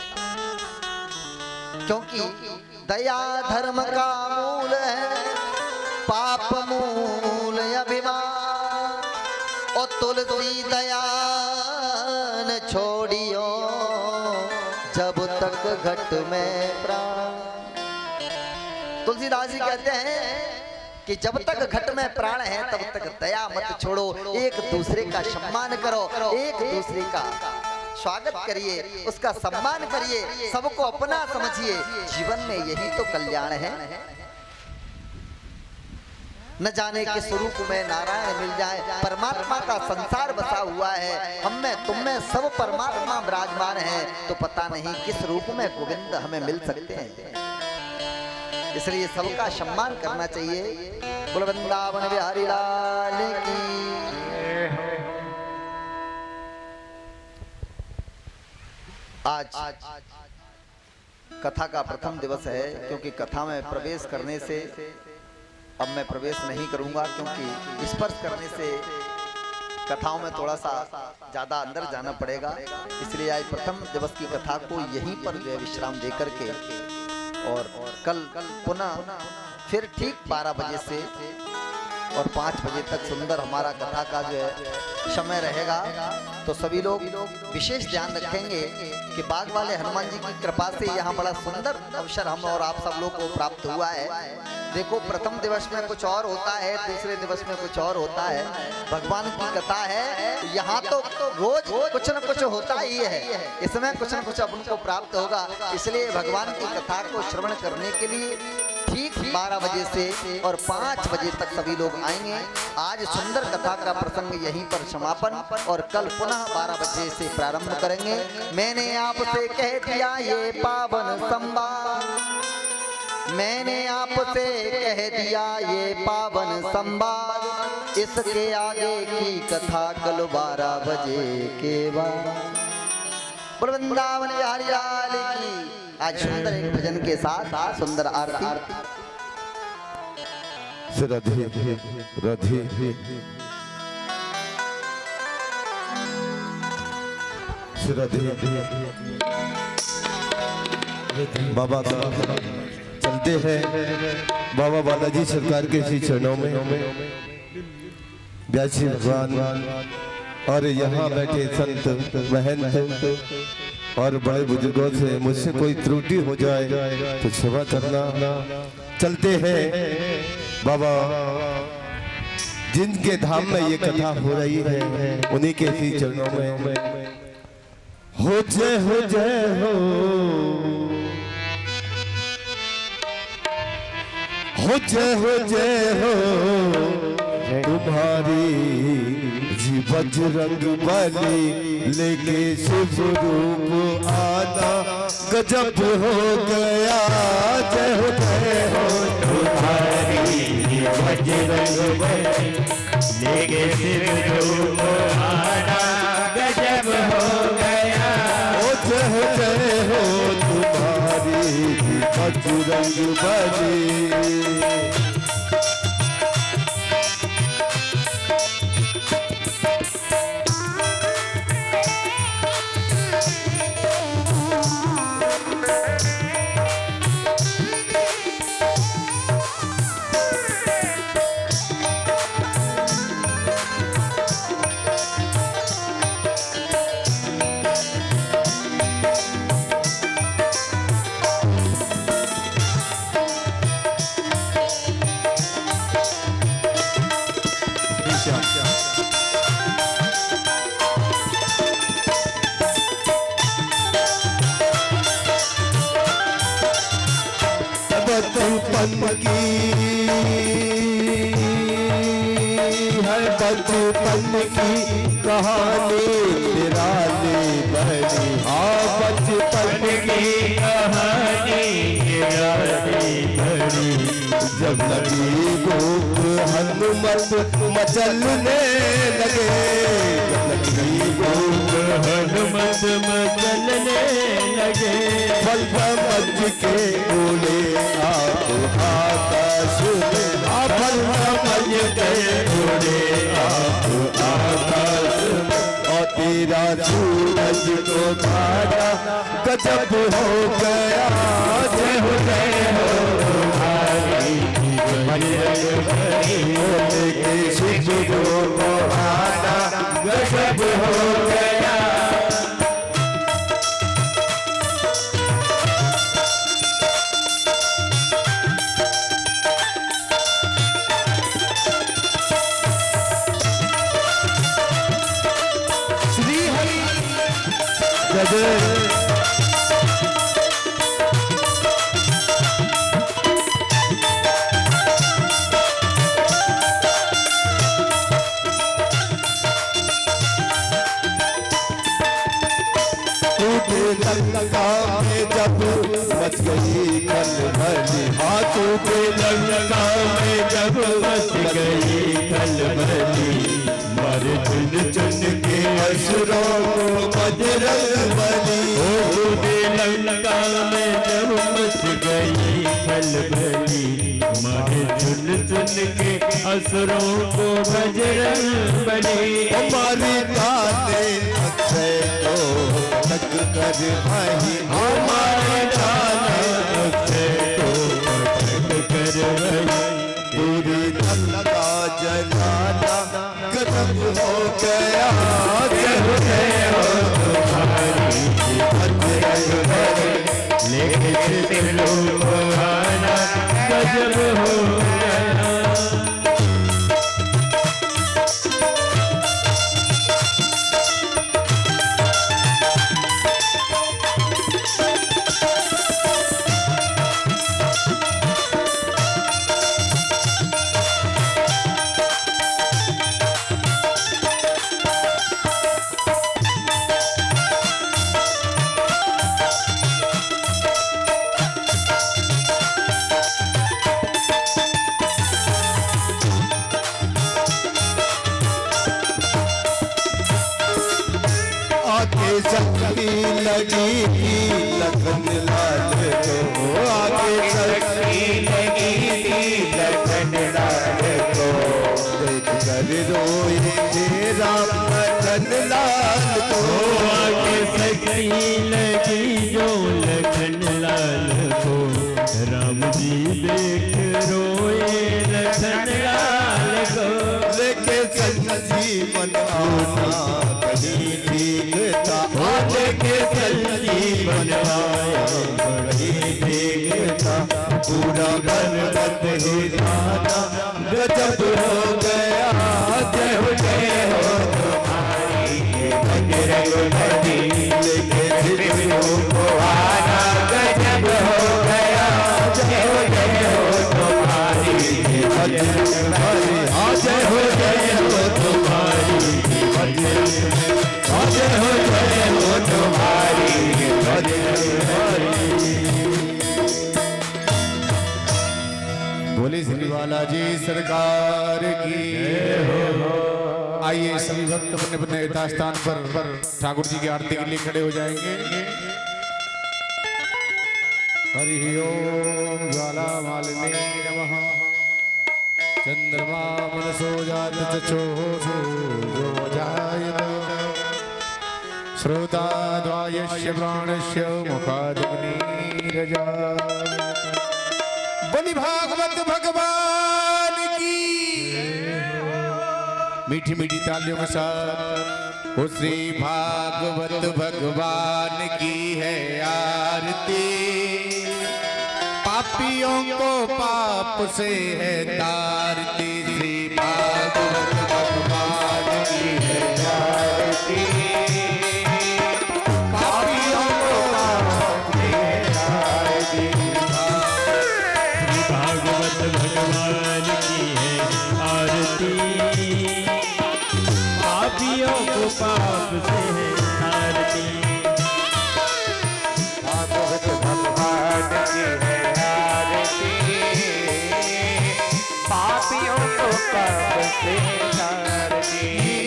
क्योंकि दया धर्म का मूल है, पाप मूल अभिमान, और तुलसी दया न छोड़ियो जब तक घट में प्राण। तुलसीदास जी कहते हैं कि जब तक घट में प्राण है तब तक दया मत छोड़ो, एक दूसरे का सम्मान करो, एक दूसरे का स्वागत करिए, उसका सम्मान करिए, सबको अपना समझिए। जीवन में यही तो कल्याण है। न जाने के स्वरूप में नारायण मिल जाए, परमात्मा का संसार बसा हुआ है, हम में तुम में सब परमात्मा विराजमान है, तो पता नहीं किस रूप में गोविंद हमें मिल सकते हैं। इसलिए सबका सम्मान करना चाहिए। बोल वृंदावन बिहारी लाल की। आज कथा का प्रथम दिवस है, क्योंकि कथा में प्रवेश करने से अब मैं प्रवेश नहीं करूंगा, क्योंकि स्पर्श करने से कथाओं में थोड़ा सा ज्यादा अंदर जाना पड़ेगा। इसलिए आज प्रथम दिवस की कथा को यहीं पर जो है विश्राम दे करके और कल पुनः फिर ठीक 12 बजे से और 5 बजे तक सुंदर हमारा कथा का जो है समय रहेगा। तो सभी लोग विशेष ध्यान रखेंगे कि बाग वाले हनुमान जी की कृपा से यहाँ बड़ा सुंदर अवसर हम और आप सब लोग को प्राप्त हुआ है। देखो, प्रथम दिवस में कुछ और होता है, दूसरे दिवस में कुछ और होता है। भगवान की कथा है, यहाँ तो रोज कुछ न कुछ होता ही है, इसमें कुछ न कुछ अपन को प्राप्त होगा। इसलिए भगवान की कथा को श्रवण करने के लिए ठीक 12 बजे से और 5 बजे तक सभी लोग आएंगे। आज सुंदर कथा का प्रसंग यहीं पर समापन, और कल पुनः 12 बजे से प्रारंभ करेंगे। मैंने आपसे कह दिया ये पावन संवाद, मैंने आपसे कह दिया ये पावन संवाद, इसके आगे की कथा कल 12 बजे के बाद। वृंदावन बिहारी लाल की। आज सुंदर एक भजन के साथ सुंदर आरती। राधे राधे राधे बाबा चलते हैं बाबा बालाजी सरकार के श्री चरणों में व्यास जी भगवान और यहाँ बैठे संत महंत और बड़े बुजुर्गों से मुझसे कोई त्रुटि हो जाए तो क्षमा करना। चलते हैं बाबा जिनके धाम में ये कथा हो रही है उन्हीं के श्री चरणों में हो जय हो जय हो जय हो तुम्हारी जी बजरंग बली लेके शिव रूप आना गजब हो गया। जय हो तुम्हारी बजरंग बली लेके शिव रूप आना गजब हो गया। जय हो तुम्हारी जी बजरंग बली। बचपन की कहानी निराली बनी। हाँ बचपन की कहानी निराली बनी। जब लगी भूख हनुमत मचलने लगे। जब लगी भूख हनुमत मचलने लगे। फल समझ के बोले आप आकाश में। फल समझ के बोले आप आकाश में। और तेरा सूरज को तारा गजब हो गया। जय हो तुम्हारी बजरंग बली के शिव रूप आना गजब हो गया। लंका में जब मच गई खलबली। हाथों पे लंका में जब मच गई खलबली। मर चुन चुन के असुरों को बजरंग बली। लंका में जब मच गई खलबली। मर चुन चुन के असुरों को बजरंग बली। हमारी ताने अक्षय को तक कर भाई। हमारे ताने अक्षय को तक कर भाई। पूरी लंका जलाना गजब हो गया। जय हो तुम्हारी बजरंग बली लेके शिव रूप आना गजब हो गया। शक्ति लगी थी लखन लाल को। आगे शक्ति लगी थी लखन लाल को। देख कर रोए थे राम लखन लाल को। आगे कटी लगी जो लखन लाल को, राम जी देख रोए लखन लाल को। लेके संजीवन आना कहीं ठीक था, लेके संजीवन आया कहीं ठीक था, पूरा पर्वत ही जाना गजब हो गया। जय हो तुम्हारी रघुपति, लेके सिद्धों को आना गजब हो गया। जय हो तुम्हारी भजन हरि, जय हो तुम्हारी भजन, जय हो तुम्हारी भजन हरि। बोले श्री बालाजी सरकार की। आइए सभी भक्त अपने अपने यथास्थान पर ठाकुर जी की आरती के लिए खड़े हो जाएंगे। हरि ओम ज्वाला मालिनी नमः। चंद्रमा मनसो जात चक्षुषो जो जायत, श्रोता द्वायस्य प्राणस्य मुखादग्निरजायत। बोली भागवत भगवान की। मीठी मीठी तालियों के साथ ओ श्री भागवत भगवान की है आरती। पापियों को पाप से है तारती, श्री भागवत भगवान की है आरती। पापियों को पाप से है तारती, भागवत भगवान की है आरती। पापियों को पाप से है आरती। भागवत भगवान की है आरती, पापियों को पाप से आरती।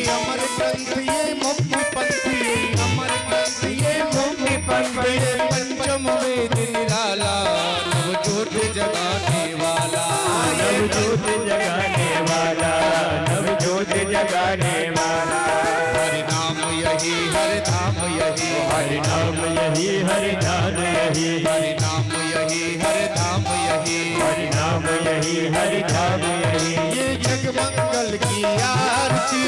अमर ग्रंथ ये मुक्ति पंथ, ये अमर ग्रंथ ये मुक्ति पंथ, ये पंचम वेद निराला, नवजोत जगाने वाला, नवजोत जगाने वाला, नवजोत जगाने वाला। हरि नाम यही, हरि नाम यही, हरि नाम यही, हरि नाम यही, हरि नाम यही, हरि नाम यही, हरि नाम यही, हरि नाम यही। ये जग मंगल की आरती,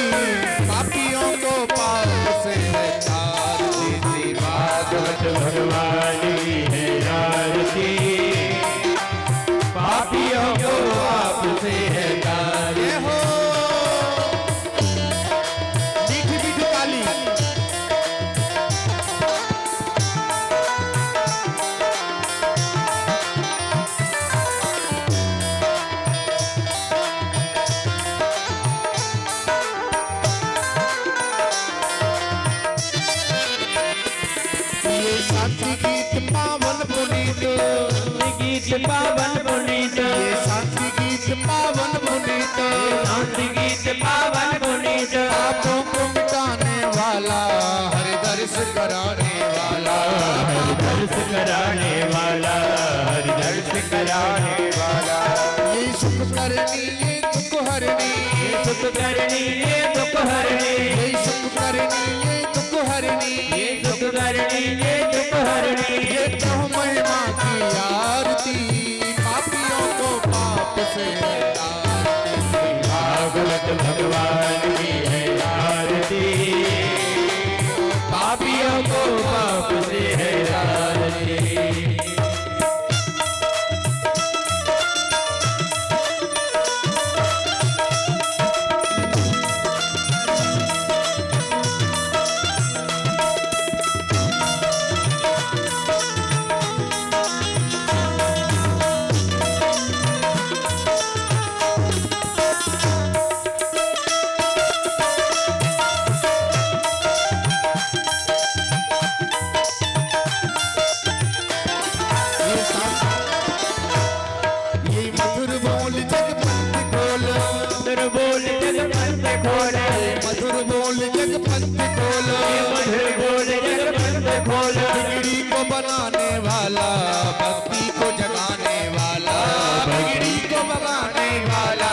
पापियों को पाप से है तारती, श्री भागवत भगवान की है आरती। पापियों को पाप से है तारती। ये हो मीठी मीठी ताली। ये शांति गीत पावन पुनीत, गीत पावन पुनीत, ये शांति गीत पावन पुनीत, शांति गीत पावन पुनीत। पापों को मिटाने वाला, हरि दर्श कराने वाला, हरि दर्श कराने वाला, हरि दर्श कराने वाला। ये सुख करनी ये दुख हरनी, ये सुख करनी ये दुख हरनी, ये सुख करनी ये दुख हरनी, ये सुख करनी ये दुख हरनी। ये तो महिमा की आरती, पापियों को पाप से तारती। भागवत भगवान की है आरती। पापियों को पाप से है आरती। मधुर बोल जगपंथ खोलो, मधुर बोल जगपंथ खोलो। बिगड़ी को बनाने वाला, भक्ति को जगाने वाला, बिगड़ी को बनाने वाला,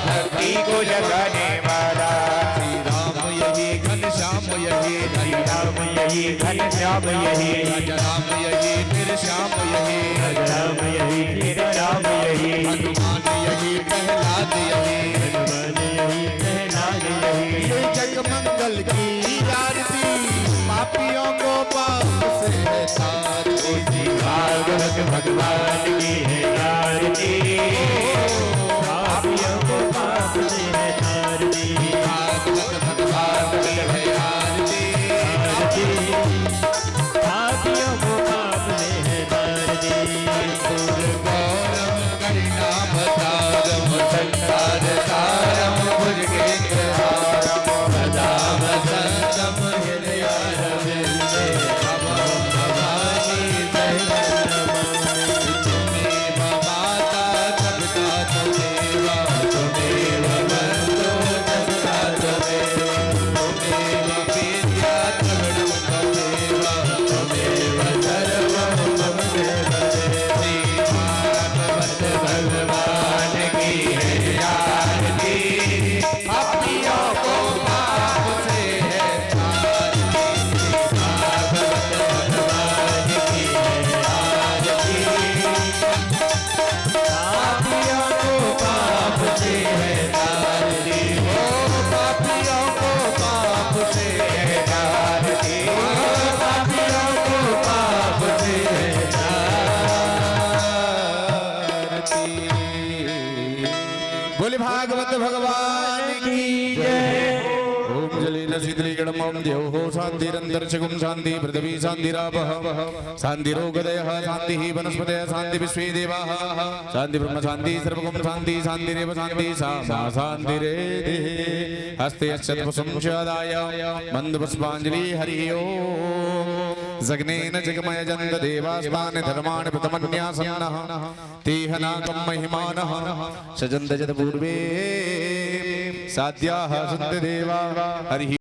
भक्ति को जगाने वाला। श्री राम यही घनश्याम यही, श्री राम यही घनश्याम कांपते हैं नारदी भागवत भगवान की है आरती आरती पापियों को कांपते हैं नारदी कर्पूर गौरम करुणावतारम संसार सारम भुजगेन्द्रहारम सदा वसंतम हृदयारविंदे भवं भवानी सहितं त्वमेव माता कविता त्वमेव त्वमेव बन्धो जसुता त्वमेव त्वमेव विद्या द्रविणं त्वमेव त्वमेव सर्वं मम देव देवी भागवत भगवान की है आरती पापियों को पाप से है तारती भागवत भगवान की है आरती पापियों को पाप से है तारती ओ पापियों को पाप से है तारती ओ पापियों को पाप से है तारती बोले भागवत भगवान की जय। ओम जलेन शीतलीकरणं ओम द्यौः शान्तिरन्तरिक्षं शान्ति पृथिवी शान्तिरापः शान्तिरोगदयः शान्तिः वनस्पतयः शान्ति विश्वे देवाः शान्ति ब्रह्म शान्ति सर्वगुण शान्ति शान्तिरेव शान्ति सा शान्तिरेः हस्ते अक्षतपुष्पं मन्दपुष्पाञ्जलि हरिः ओम् जग्नेन जगमय जन्त देवास्तानि धर्माणि प्रथमन्यासन्नः तेह नाकं महिमानः सजन्त जत पूर्वे साध्याः सन्त देवा हरिः